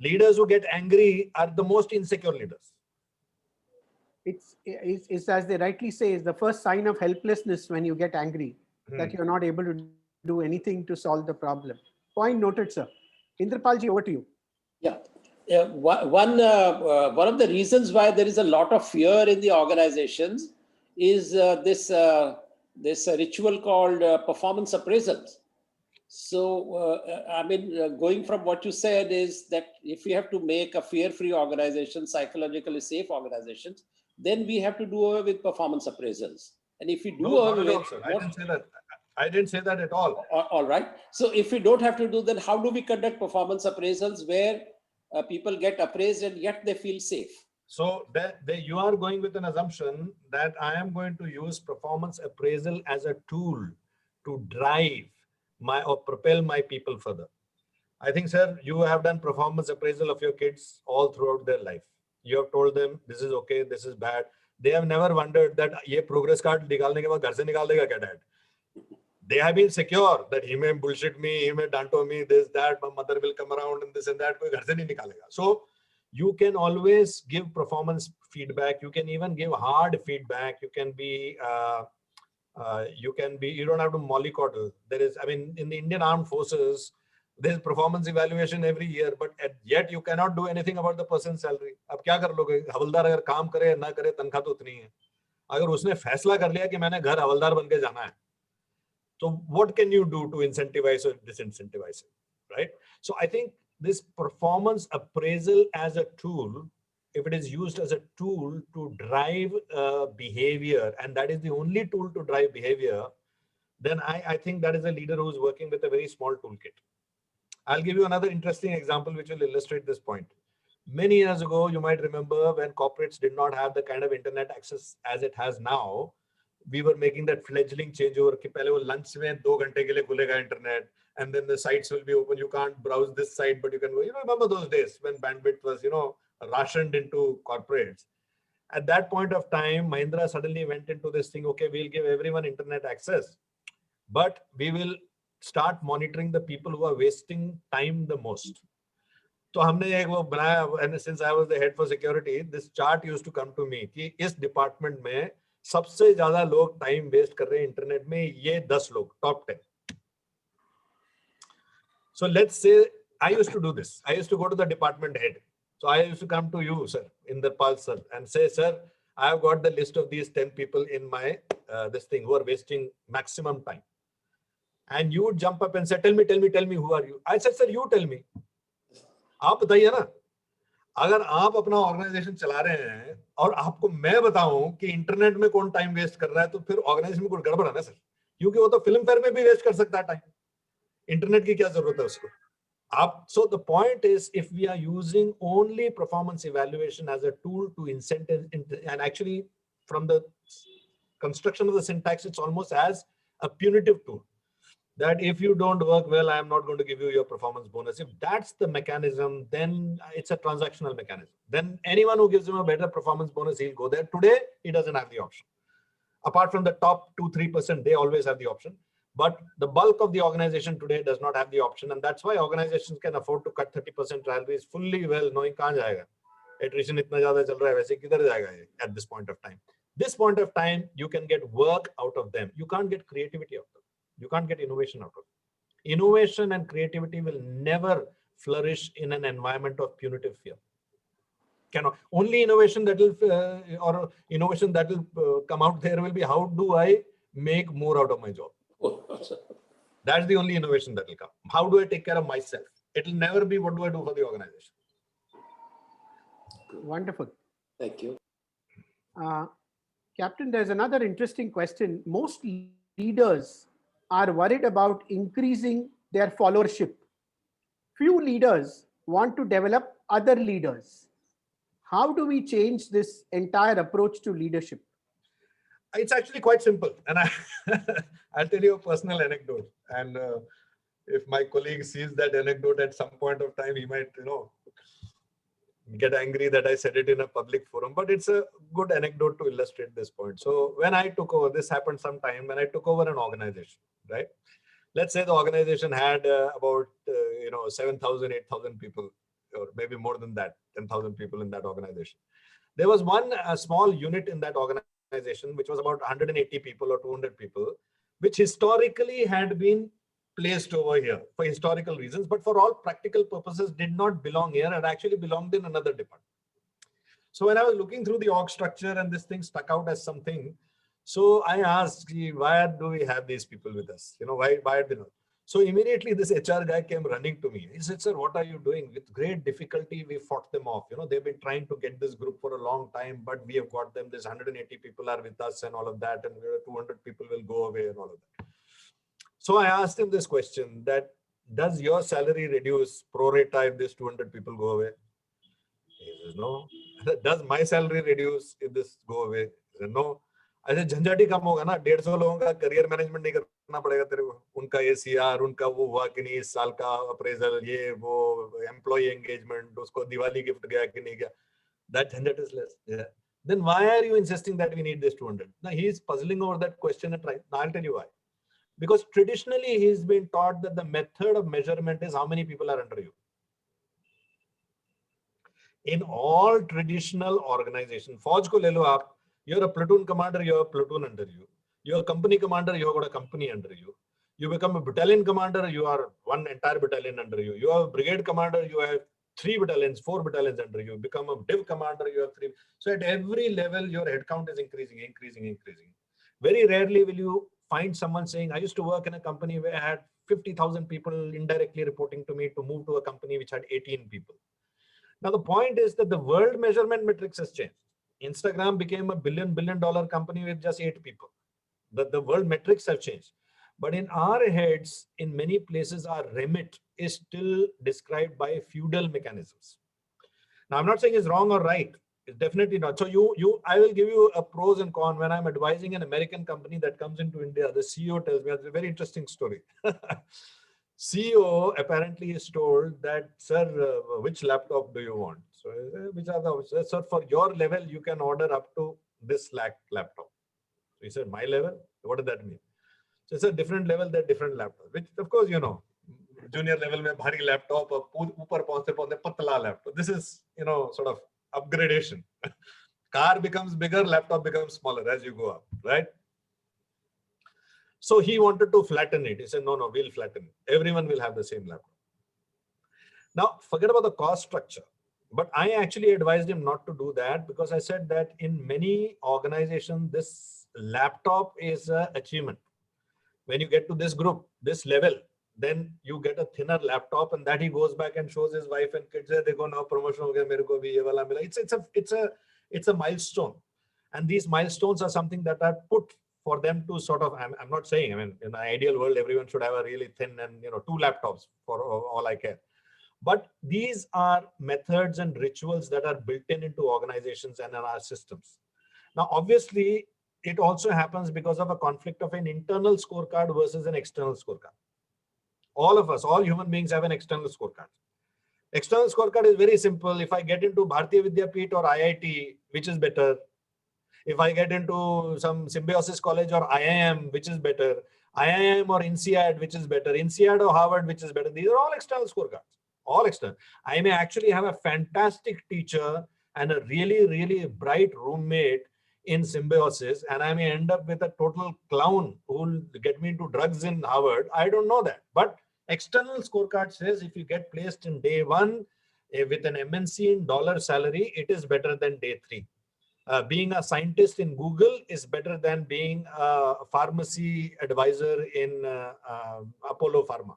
Leaders who get angry are the most insecure leaders. It's as they rightly say, is the first sign of helplessness when you get angry, that you're not able to do anything to solve the problem. Point noted, sir. Indrapal ji, over to you. Yeah. One of the reasons why there is a lot of fear in the organizations is this ritual called performance appraisals. So, going from what you said is that if we have to make a fear-free organization, psychologically safe organizations, then we have to do away with performance appraisals. And if we do away with, I didn't say that. I didn't say that at all. All right. So if we don't have to do, then how do we conduct performance appraisals where people get appraised and yet they feel safe? So you are going with an assumption that I am going to use performance appraisal as a tool to drive or propel my people further. I think, sir, you have done performance appraisal of your kids all throughout their life. You have told them this is okay, this is bad. They have never wondered that ये progress card निकालने के बाद घर से निकाल देगा क्या dad? They have been secure that he may bullshit me, he may danto me, this, that, my mother will come around and this and that. कोई घर से नहीं निकालेगा. So you can always give performance feedback. You can even give hard feedback. You can be, you don't have to mollycoddle. There is, in the Indian Armed Forces, there's performance evaluation every year, but yet you cannot do anything about the person's salary. अब क्या कर लोगे? हवलदार अगर काम करे ना करे तनख्वाह तो उतनी है. अगर उसने फैसला कर लिया कि मैंने घर हवलदार बन के जाना है, so what can you do to incentivize or disincentivize it, right? So I think this performance appraisal as a tool, if it is used as a tool to drive behavior, and that is the only tool to drive behavior, then I think that is a leader who is working with a very small toolkit. I'll give you another interesting example which will illustrate this point. Many years ago, you might remember when corporates did not have the kind of internet access as it has now, we were making that fledgling changeover कि पहले वो lunch में 2 घंटे के लिए खुलेगा internet, and then the sites will be open. You can't browse this site, but you can go. You remember those days when bandwidth was, rationed into corporates. At that point of time, Mahindra suddenly went into this thing. Okay, we'll give everyone internet access, but we will start monitoring the people who are wasting time the most. तो हमने एक वो बनाया, and since I was the head for security, this chart used to come to me कि इस department में सबसे ज्यादा लोग टाइम वेस्ट कर रहे हैं इंटरनेट में, ये 10 लोग, top 10. So let's say I used to do this. I used to go to the department head. So I used to come to you, sir, Inderpal sir, and say, sir, I have got the list of these 10 people in my this thing who are wasting maximum time. And you would jump up and say, tell me, who are you? I said, sir, you tell me. आप बताइए ना. अगर आप अपना organisation चला रहे हैं और आपको मैं बताऊं कि इंटरनेट में कौन टाइम वेस्ट कर रहा है, तो फिर ऑर्गेनाइजेशन में कुछ गड़बड़ है ना सर, क्योंकि वो तो फिल्म फेयर में भी वेस्ट कर सकता है टाइम. इंटरनेट की क्या जरूरत है उसको. So the point is, if we are using only performance evaluation as a tool to incentive, and actually from the construction of the syntax, it's almost as a punitive tool, that if you don't work well, I am not going to give you your performance bonus. If that's the mechanism, then it's a transactional mechanism. Then anyone who gives him a better performance bonus, he'll go there. Today, he doesn't have the option. Apart from the top 2-3%, they always have the option. But the bulk of the organization today does not have the option. And that's why organizations can afford to cut 30% salaries fully well, knowing kahan jayega. Attrition itna zyada chal raha hai, waise kidhar jayega at this point of time. This point of time, you can get work out of them. You can't get creativity out of them. You can't get innovation out of them. Innovation and creativity will never flourish in an environment of punitive fear. Only innovation that will, or innovation that will come out there will be, how do I make more out of my job? That's the only innovation that will come. How do I take care of myself? It will never be what do I do for the organization. Wonderful. Thank you. Captain, there's another interesting question. Most leaders are worried about increasing their followership. Few leaders want to develop other leaders. How do we change this entire approach to leadership? It's actually quite simple. And I'll tell you a personal anecdote. And if my colleague sees that anecdote at some point of time, he might, get angry that I said it in a public forum. But it's a good anecdote to illustrate this point. So when I took over, this happened sometime when I took over an organization, right? Let's say the organization had about 7,000, 8,000 people, or maybe more than that, 10,000 people in that organization. There was one small unit in that organization, which was about 180 people or 200 people, which historically had been placed over here for historical reasons, but for all practical purposes did not belong here and actually belonged in another department. So when I was looking through the org structure and this thing stuck out as something, so I asked, why do we have these people with us? Why are they not? So immediately this HR guy came running to me. He said, sir, what are you doing? With great difficulty, we fought them off. They've been trying to get this group for a long time, but we have got them. This 180 people are with us and all of that. And 200 people will go away and all of that. So I asked him this question, that does your salary reduce pro rata if this 200 people go away? He says, no. Does my salary reduce if this go away? He said, no. ऐसे झंझट ही कम होगा ना, 150 लोगों का career management नहीं करना पड़ेगा तेरे को, उनका एसीआर, उनका वो हुआ कि नहीं, इस साल का अप्रेजल, ये वो एम्प्लॉय एंगेजमेंट, उसको दिवाली गिफ्ट गया कि नहीं गया, that झंझट is less. Yeah. Then why are you insisting that we need this 200? Now he is puzzling over that question and trying. Now I'll tell you why. Because traditionally he's been taught that the method of measurement is how many people are under you. In all traditional organizations, Fauj ko le lo aap, you're a platoon commander, you have a platoon under you. You're a company commander, you have got a company under you. You become a battalion commander, you are one entire battalion under you. You are a brigade commander, you have 3 battalions, 4 battalions under you. Become a div commander, you have 3. So at every level, your headcount is increasing. Very rarely will you find someone saying, I used to work in a company where I had 50,000 people indirectly reporting to me, to move to a company which had 18 people. Now, the point is that the world measurement metrics has changed. Instagram became a billion dollar company with just 8 people. The world metrics have changed. But in our heads, in many places, our remit is still described by feudal mechanisms. Now, I'm not saying it's wrong or right. It's definitely not. So I will give you a pros and cons. When I'm advising an American company that comes into India, the CEO tells me, it's a very interesting story. CEO apparently is told that, sir, which laptop do you want? So, which are the, sir, for your level, you can order up to this laptop. So he said, my level? What does that mean? So it's a different level, they're different laptops, which of course, junior level mein bhari laptop, upar pahunchte patla laptop. This is, sort of upgradation. Car becomes bigger, laptop becomes smaller as you go up, right? So he wanted to flatten it. He said, no, no, we'll flatten it. Everyone will have the same laptop. Now, forget about the cost structure. But I actually advised him not to do that because I said that in many organizations, this laptop is an achievement. When you get to this group, this level, then you get a thinner laptop, and that he goes back and shows his wife and kids. They go, now promotion ho gaya, mere ko bhi ye wala mila. It's a milestone, and these milestones are something that are put for them to sort of. I'm not saying. I mean, in an ideal world, everyone should have a really thin and 2 laptops for all I care. But these are methods and rituals that are built into organizations and in our systems. Now, obviously, it also happens because of a conflict of an internal scorecard versus an external scorecard. All of us, all human beings have an external scorecard. External scorecard is very simple. If I get into Bharatiya Vidyapeeth or IIT, which is better? If I get into some Symbiosis College or IIM, which is better? IIM or INSEAD, which is better? INSEAD or Harvard, which is better? These are all external scorecards. All external. I may actually have a fantastic teacher and a really, really bright roommate in Symbiosis, and I may end up with a total clown who will get me into drugs in Harvard. I don't know that. But external scorecard says if you get placed in day 1 with an MNC in dollar salary, it is better than day 3. Being a scientist in Google is better than being a pharmacy advisor in Apollo Pharma.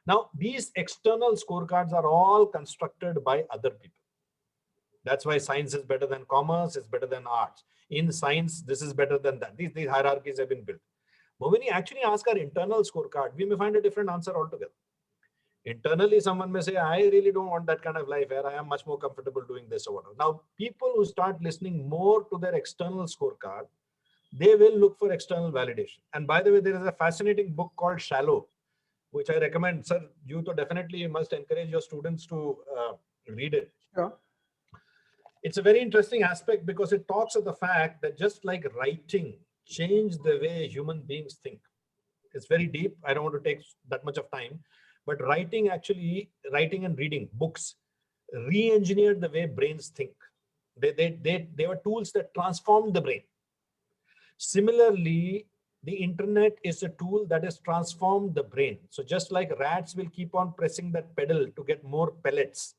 Now, these external scorecards are all constructed by other people. That's why science is better than commerce, it's better than arts. In science, this is better than that. These hierarchies have been built. But when you actually ask our internal scorecard, we may find a different answer altogether. Internally, someone may say, I really don't want that kind of life where I am much more comfortable doing this or whatever. Now, people who start listening more to their external scorecard, they will look for external validation. And by the way, there is a fascinating book called Shallow, which I recommend. Sir, you to definitely must encourage your students to read it. Sure. It's a very interesting aspect because it talks of the fact that just like writing changed the way human beings think. It's very deep. I don't want to take that much of time, but writing and reading books re-engineered the way brains think. They were tools that transformed the brain. Similarly, the internet is a tool that has transformed the brain. So just like rats will keep on pressing that pedal to get more pellets,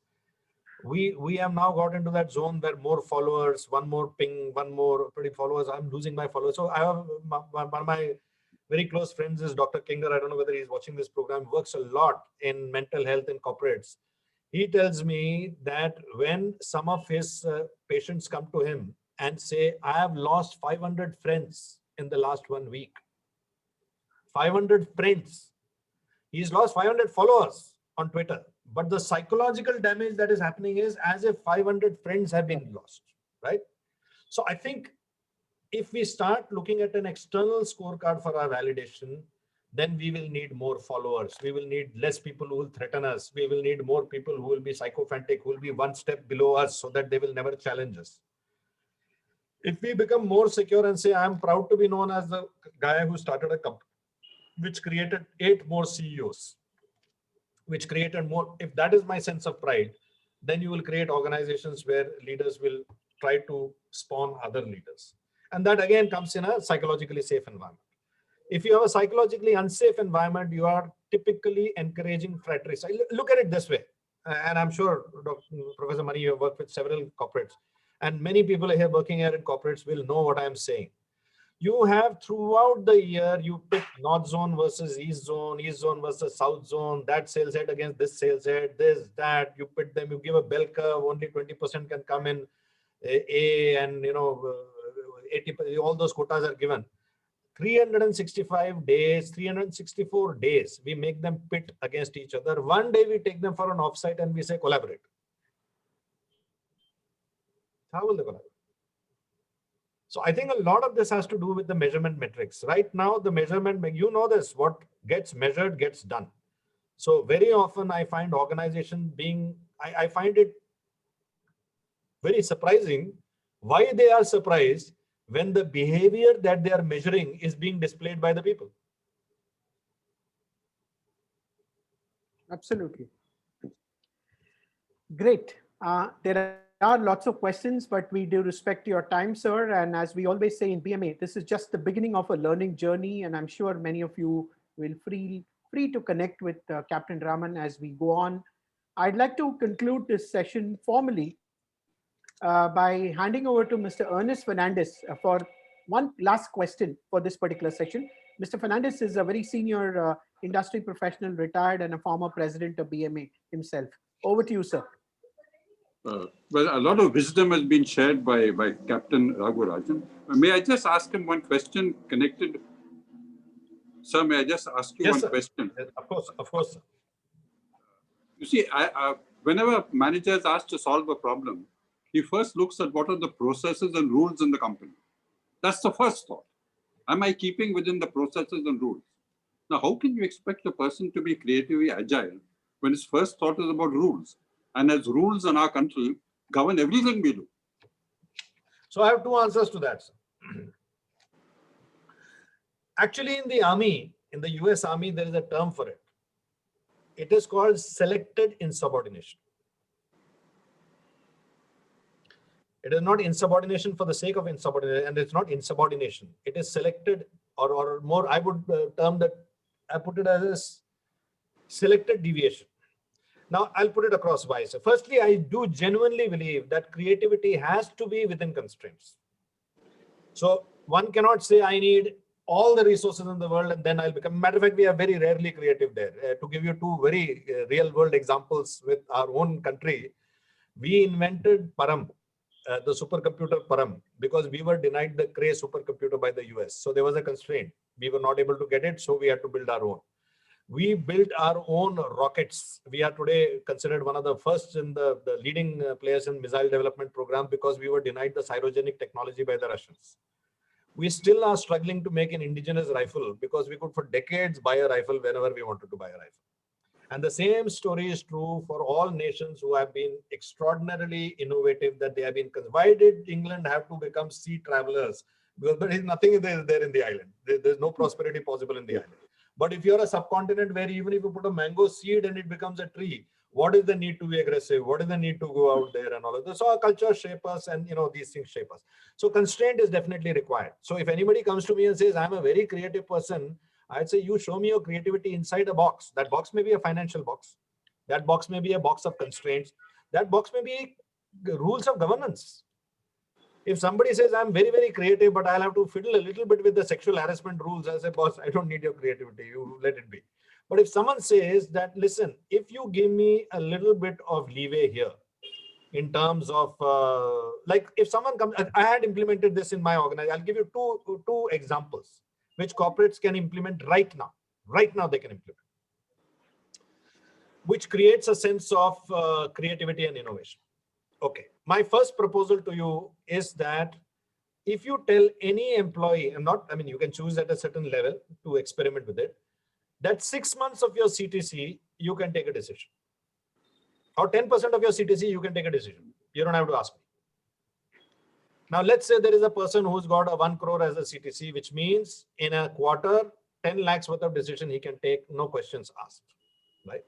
we have now got into that zone where more followers, one more ping, one more pretty followers. I'm losing my followers. So I have one of my very close friends is Dr. Kinger. I don't know whether he's watching this program. Works a lot in mental health in corporates. He tells me that when some of his patients come to him and say, I have lost 500 friends in the last 1 week. 500 friends. He's lost 500 followers on Twitter. But the psychological damage that is happening is as if 500 friends have been lost, right? So I think if we start looking at an external scorecard for our validation, then we will need more followers. We will need less people who will threaten us. We will need more people who will be sycophantic, who will be one step below us so that they will never challenge us. If we become more secure and say, I'm proud to be known as the guy who started a company which created 8 more CEOs, which created more, if that is my sense of pride, then you will create organizations where leaders will try to spawn other leaders. And that again comes in a psychologically safe environment. If you have a psychologically unsafe environment, you are typically encouraging fratricide. Look at it this way. And I'm sure, Professor Mani, you have worked with several corporates, and many people here working here in corporates will know what I'm saying. You have throughout the year, you pick North Zone versus East Zone versus South Zone, that sales head against this sales head, this, that, you put them, you give a bell curve, only 20% can come in A, and 80%, all those quotas are given. 365 days, 364 days, we make them pit against each other. One day we take them for an offsite and we say collaborate. How will they collaborate? So I think a lot of this has to do with the measurement metrics. Right now, the measurement, you know this, what gets measured gets done. So very often I find organization being, I find it very surprising why they are surprised when the behavior that they are measuring is being displayed by the people. Absolutely. Great. There are lots of questions, but we do respect your time, sir. And as we always say in BMA, this is just the beginning of a learning journey. And I'm sure many of you will free to connect with Captain Raman as we go on. I'd like to conclude this session formally by handing over to Mr. Ernest Fernandez for one last question for this particular section. Mr. Fernandez is a very senior industry professional, retired, and a former president of BMA himself. Over to you, sir. Well, a lot of wisdom has been shared by Captain Raghu Raman. May I just ask him one question connected? Sir, may I just ask you one question? Yes, of course. Sir. You see, whenever a manager is asked to solve a problem, he first looks at what are the processes and rules in the company. That's the first thought. Am I keeping within the processes and rules? Now, how can you expect a person to be creatively agile when his first thought is about rules? And as rules in our country govern everything we do. So I have two answers to that, sir. Actually, in the army, in the US Army, there is a term for it. It is called selected insubordination. It is not insubordination for the sake of insubordination, and it's not insubordination. It is selected, or more, I would term that, I put it as selected deviation. Now, I'll put it across why. So firstly, I do genuinely believe that creativity has to be within constraints. So one cannot say, I need all the resources in the world and then I'll become. Matter of fact, we are very rarely creative there. To give you two very real world examples with our own country, we invented Param, the supercomputer Param, because we were denied the Cray supercomputer by the US. So there was a constraint. We were not able to get it, so we had to build our own. We built our own rockets. We are today considered one of the first in the leading players in missile development program because we were denied the cryogenic technology by the Russians. We still are struggling to make an indigenous rifle because we could for decades buy a rifle whenever we wanted to buy a rifle. And the same story is true for all nations who have been extraordinarily innovative, that they have been. Why did England have to become sea travelers? Because there is nothing there in the island. There's no prosperity possible in the island. But if you're a subcontinent where even if you put a mango seed and it becomes a tree, what is the need to be aggressive? What is the need to go out there and all of this? So our culture shape us, and these things shape us. So constraint is definitely required. So if anybody comes to me and says, I'm a very creative person, I'd say, you show me your creativity inside a box. That box may be a financial box. That box may be a box of constraints. That box may be rules of governance. If somebody says, I'm very, very creative, but I'll have to fiddle a little bit with the sexual harassment rules, I say, boss, I don't need your creativity. You let it be. But if someone says that, listen, if you give me a little bit of leeway here in terms of, like if someone comes, I had implemented this in my organization. I'll give you two examples which corporates can implement right now. Right now they can implement, which creates a sense of creativity and innovation. Okay, my first proposal to you is that if you tell any employee, you can choose at a certain level to experiment with it, that 6 months of your CTC, you can take a decision. Or 10% of your CTC, you can take a decision. You don't have to ask me. Now, let's say there is a person who's got a 1 crore as a CTC, which means in a quarter, 10 lakhs worth of decision he can take, no questions asked, right?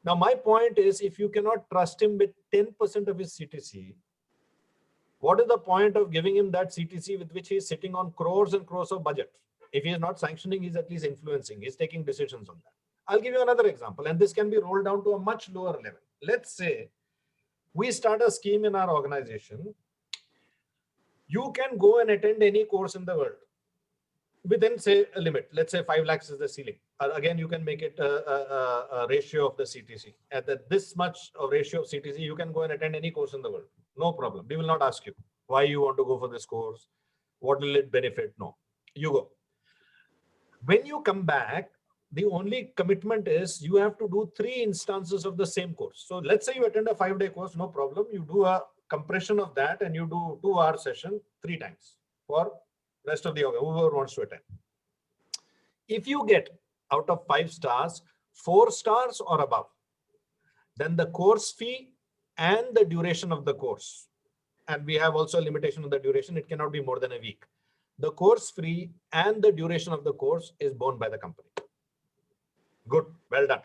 Now, my point is, if you cannot trust him with 10% of his CTC, what is the point of giving him that CTC with which he is sitting on crores and crores of budget? If he is not sanctioning, he's at least influencing, he's taking decisions on that. I'll give you another example, and this can be rolled down to a much lower level. Let's say we start a scheme in our organization. You can go and attend any course in the world within, say, a limit. Let's say 5 lakhs is the ceiling. Again, you can make it a ratio of the CTC. At this much of ratio of CTC, you can go and attend any course in the world. No problem. We will not ask you why you want to go for this course. What will it benefit? No, you go. When you come back, the only commitment is you have to do 3 instances of the same course. So let's say you attend a 5-day course, no problem. You do a compression of that and you do 2-hour session 3 times for rest of the whoever wants to attend. If you get out of 5 stars, 4 stars or above, then the course fee and the duration of the course, and we have also a limitation on the duration, it cannot be more than a week. The course fee and the duration of the course is borne by the company. Good, well done.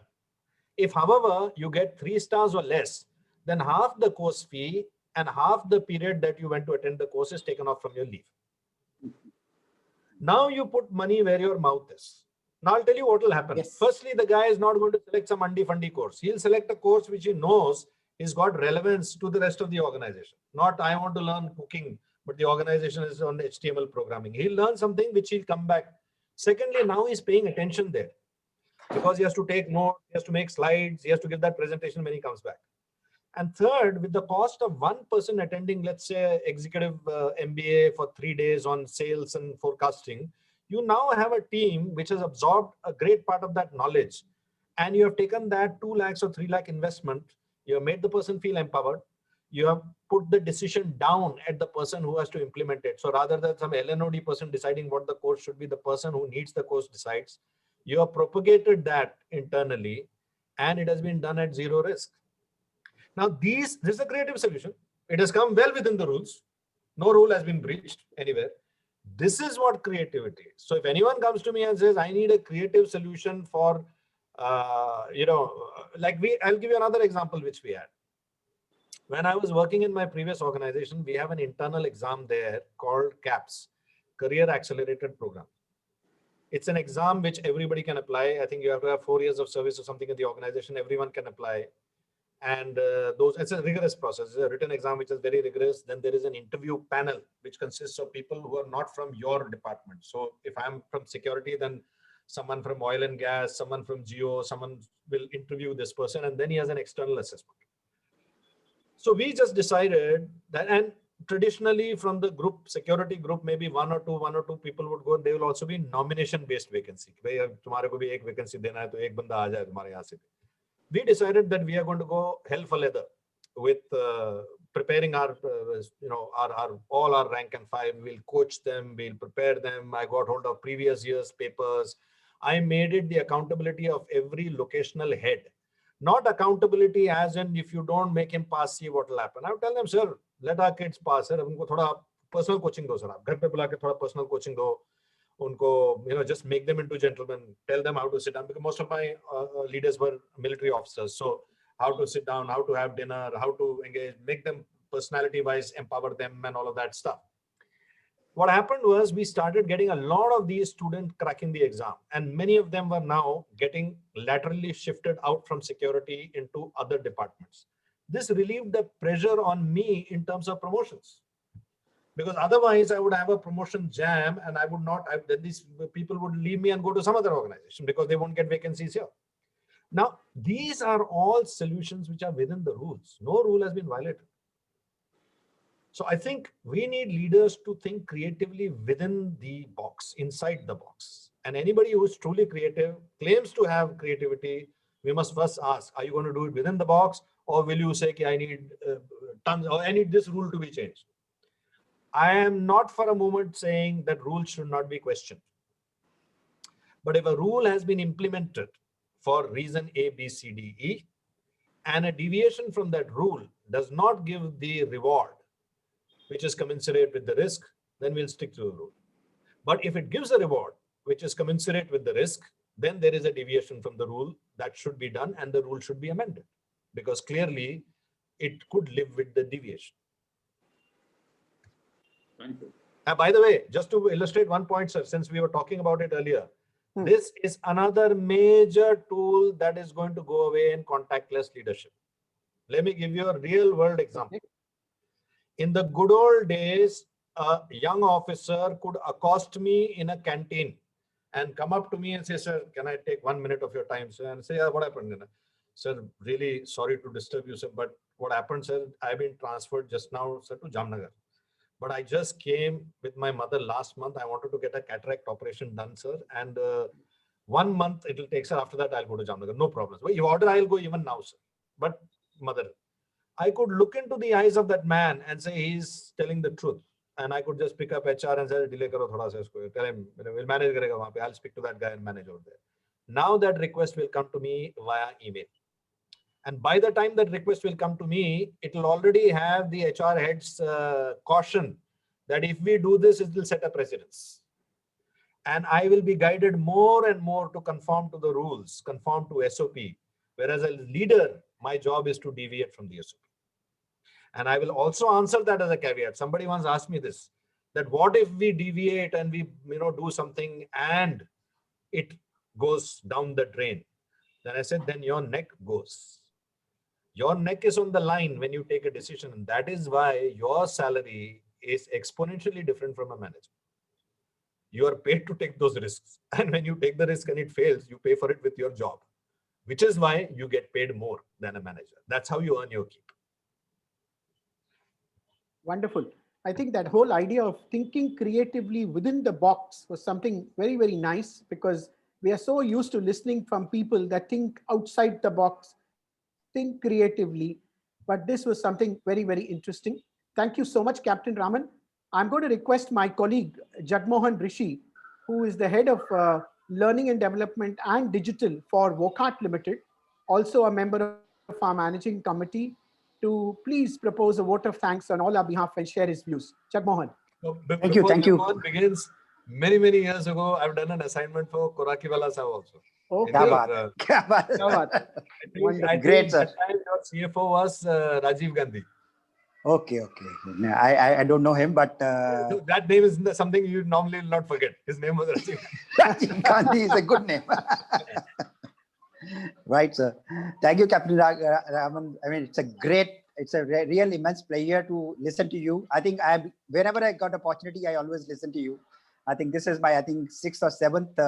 If, however, you get 3 stars or less, then half the course fee and half the period that you went to attend the course is taken off from your leave. Now you put money where your mouth is. Now I'll tell you what will happen. Yes. Firstly, the guy is not going to select some undy-fundy course. He'll select a course which he knows has got relevance to the rest of the organization. Not I want to learn cooking, but the organization is on HTML programming. He'll learn something which he'll come back. Secondly, now he's paying attention there because he has to take notes, he has to make slides, he has to give that presentation when he comes back. And third, with the cost of one person attending, let's say, executive MBA for 3 days on sales and forecasting, you now have a team which has absorbed a great part of that knowledge. And you have taken that 2 lakhs or 3 lakh investment, you have made the person feel empowered. You have put the decision down at the person who has to implement it. So rather than some LNOD person deciding what the course should be, the person who needs the course decides. You have propagated that internally, and it has been done at zero risk. Now, this is a creative solution. It has come well within the rules. No rule has been breached anywhere. This is what creativity is. So if anyone comes to me and says, I need a creative solution for, I'll give you another example which we had. When I was working in my previous organization, we have an internal exam there called CAPS, Career Accelerated Program. It's an exam which everybody can apply. I think you have to have 4 years of service or something in the organization. Everyone can apply. And it's a rigorous process. It's a written exam which is very rigorous. Then there is an interview panel which consists of people who are not from your department. So if I'm from security, then someone from oil and gas, someone from geo, someone will interview this person, and then he has an external assessment. So we just decided that, and traditionally from the group, security group, maybe one or two people would go. They will also be nomination-based vacancy. Tumhare ko bhi ek vacancy dena hai, to ek banda aa jaye tumhare yahan se. We decided that we are going to go hell for leather with preparing our, all our rank and file. We'll coach them, we'll prepare them. I got hold of previous year's papers. I made it the accountability of every locational head. Not accountability as in if you don't make him pass, see what will happen. I would tell them, sir, let our kids pass, sir. Unko thoda personal coaching do, sir. Ghar pe bula ke thoda personal coaching do. Unko, just make them into gentlemen, tell them how to sit down, because most of my leaders were military officers. So how to sit down, how to have dinner, how to engage, make them personality wise, empower them and all of that stuff. What happened was we started getting a lot of these students cracking the exam, and many of them were now getting laterally shifted out from security into other departments. This relieved the pressure on me in terms of promotions. Because otherwise I would have a promotion jam and I would not, then these people would leave me and go to some other organization because they won't get vacancies here. Now, these are all solutions which are within the rules. No rule has been violated. So I think we need leaders to think creatively within the box, inside the box. And anybody who is truly creative, claims to have creativity, we must first ask, are you going to do it within the box? Or will you say, I need tons, or I need this rule to be changed? I am not for a moment saying that rules should not be questioned. But if a rule has been implemented for reason A, B, C, D, E, and a deviation from that rule does not give the reward, which is commensurate with the risk, then we'll stick to the rule. But if it gives a reward, which is commensurate with the risk, then there is a deviation from the rule that should be done and the rule should be amended, because clearly it could live with the deviation. Thank you. By the way, just to illustrate one point, sir, since we were talking about it earlier, this is another major tool that is going to go away in contactless leadership. Let me give you a real world example. In the good old days, a young officer could accost me in a canteen and come up to me and say, sir, can I take 1 minute of your time, sir? And say, yeah, what happened? Sir, really sorry to disturb you, sir, but what happened, sir, I've been transferred just now, sir, to Jamnagar. But I just came with my mother last month. I wanted to get a cataract operation done, sir. And 1 month it will take, sir. After that, I'll go to Jamnagar. No problem. But you order, I'll go even now, sir. But mother, I could look into the eyes of that man and say he's telling the truth. And I could just pick up HR and say, delay karo thoda sa isko. Tell him, we'll manage karega wahan pe. I'll speak to that guy and manage over there. Now that request will come to me via email. And by the time that request will come to me, it will already have the HR head's caution that if we do this, it will set a precedence. And I will be guided more and more to conform to the rules, conform to SOP. Whereas as a leader, my job is to deviate from the SOP. And I will also answer that as a caveat. Somebody once asked me this, that what if we deviate and we do something and it goes down the drain? Then I said, then your neck goes. Your neck is on the line when you take a decision. And that is why your salary is exponentially different from a manager. You are paid to take those risks. And when you take the risk and it fails, you pay for it with your job, which is why you get paid more than a manager. That's how you earn your keep. Wonderful. I think that whole idea of thinking creatively within the box was something very, very nice, because we are so used to listening from people that think outside the box, think creatively. But this was something very, very interesting. Thank you so much, Captain Raman. I'm going to request my colleague, Jagmohan Rishi, who is the head of learning and development and digital for Wokat Limited, also a member of our managing committee, to please propose a vote of thanks on all our behalf and share his views. Jagmohan. So Thank you. Thank you. Jagmohan begins, many years ago, I've done an assignment for Korakiwala Sahab also. Okay. Kya baat? Kya baat? I Great, think sir. that time your CFO was Rajiv Gandhi. Okay. No, I don't know him, but So that name is something you normally will not forget. His name was Rajiv. Rajiv Gandhi is a good name. Right, sir. Thank you, Captain Raman. I mean, it's a real immense pleasure to listen to you. I think whenever I got opportunity, I always listen to you. I think this is my, sixth or seventh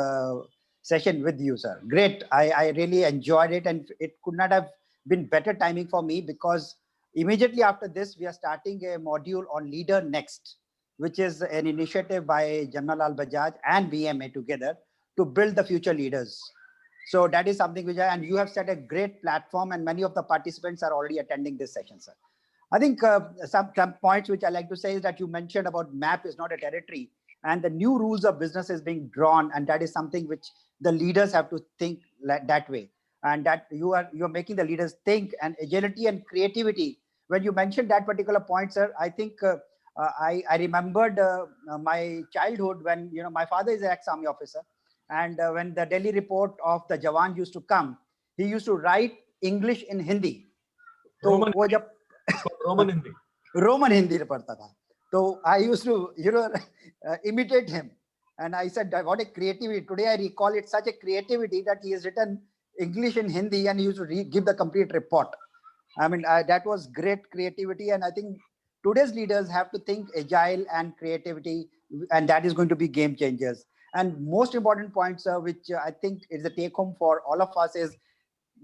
session with you, sir. Great. I really enjoyed it, and it could not have been better timing for me, because immediately after this, we are starting a module on Leader Next, which is an initiative by Jamnalal Bajaj and BMA together to build the future leaders. So that is something which and you have set a great platform, and many of the participants are already attending this session, sir. I think some points which I like to say is that you mentioned about map is not a territory, and the new rules of business is being drawn, and that is something which the leaders have to think that way, and that you're making the leaders think, and agility and creativity. When you mentioned that particular point, sir, I think I remembered my childhood when my father is an ex-army officer. And when the Delhi report of the Jawan used to come, he used to write English in Hindi. Roman Hindi. Roman Hindi padta tha. So I used to, imitate him. And I said, what a creativity. Today I recall it such a creativity that he has written English in Hindi and he used to give the complete report. I mean, that was great creativity. And I think today's leaders have to think agile and creativity, and that is going to be game changers. And most important point, sir, which I think is the take home for all of us, is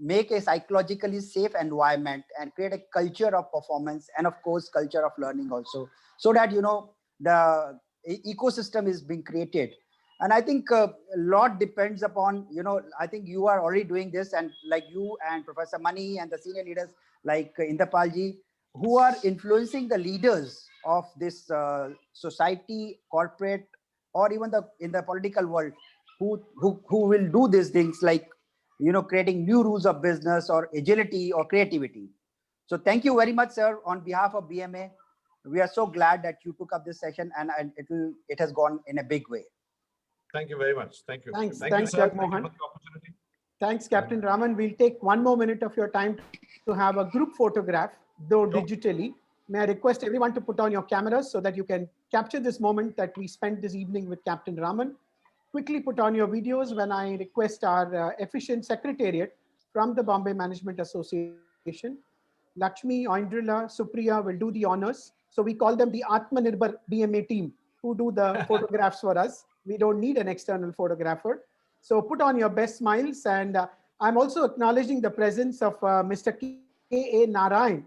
make a psychologically safe environment and create a culture of performance, and of course, culture of learning also, so that, the ecosystem is being created. And I think a lot depends upon, I think you are already doing this, and like you and Professor Mani and the senior leaders like Inderpalji, who are influencing the leaders of this society, corporate, or even in the political world, who will do these things like, creating new rules of business or agility or creativity. So thank you very much, sir, on behalf of BMA. We are so glad that you took up this session, and it has gone in a big way. Thank you very much. Thank you. Thanks, sir. Thank you for the opportunity. Thanks, Captain Raman. We'll take 1 more minute of your time to have a group photograph, though digitally. May I request everyone to put on your cameras so that you can capture this moment that we spent this evening with Captain Raman. Quickly put on your videos when I request our efficient secretariat from the Bombay Management Association. Lakshmi, Oindrila, Supriya will do the honors. So we call them the Atmanirbhar BMA team who do the photographs for us. We don't need an external photographer. So put on your best smiles. And I'm also acknowledging the presence of Mr. K.A. Narayan,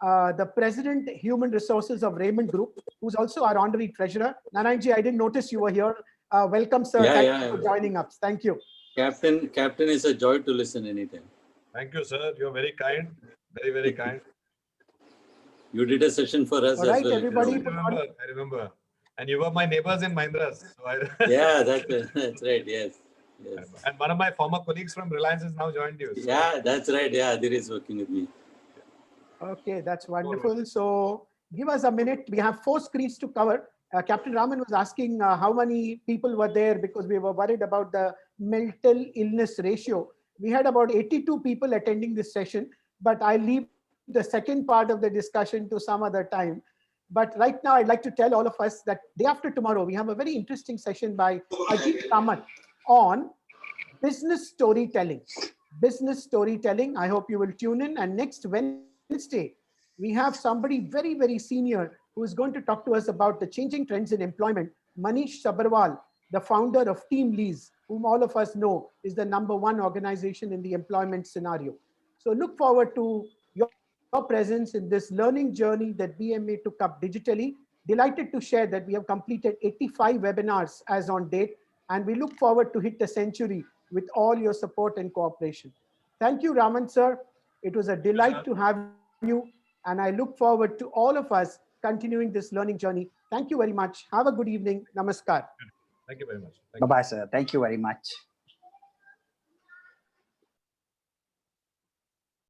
the President, Human Resources of Raymond Group, who's also our honorary treasurer. Narayanji, I didn't notice you were here. Welcome, sir. Thank you for joining us. Thank you. Captain, is a joy to listen anytime. Thank you, sir. You're very kind. Very kind. You did a session for us. All right, as well. everybody. I remember. And you were my neighbors in Mahindras. So Yeah, that's right. Yes. And one of my former colleagues from Reliance has now joined you. So. Yeah, that's right. Yeah, Adhir is working with me. Okay, that's wonderful. So give us a minute. We have 4 screens to cover. Captain Raman was asking how many people were there, because we were worried about the mental illness ratio. We had about 82 people attending this session, but I leave the second part of the discussion to some other time. But right now, I'd like to tell all of us that day after tomorrow, we have a very interesting session by Ajit Kamat on business storytelling. Business storytelling. I hope you will tune in. And next Wednesday, we have somebody very, very senior who is going to talk to us about the changing trends in employment. Manish Sabharwal, the founder of Team Lease, whom all of us know is the #1 organization in the employment scenario. So look forward to your presence in this learning journey that BMA took up digitally. Delighted to share that we have completed 85 webinars as on date, and we look forward to hit the century with all your support and cooperation. Thank you, Raman sir. It was a delight to have you, and I look forward to all of us continuing this learning journey. Thank you very much. Have a good evening. Namaskar. Thank you very much. Bye-bye, sir. Thank you very much.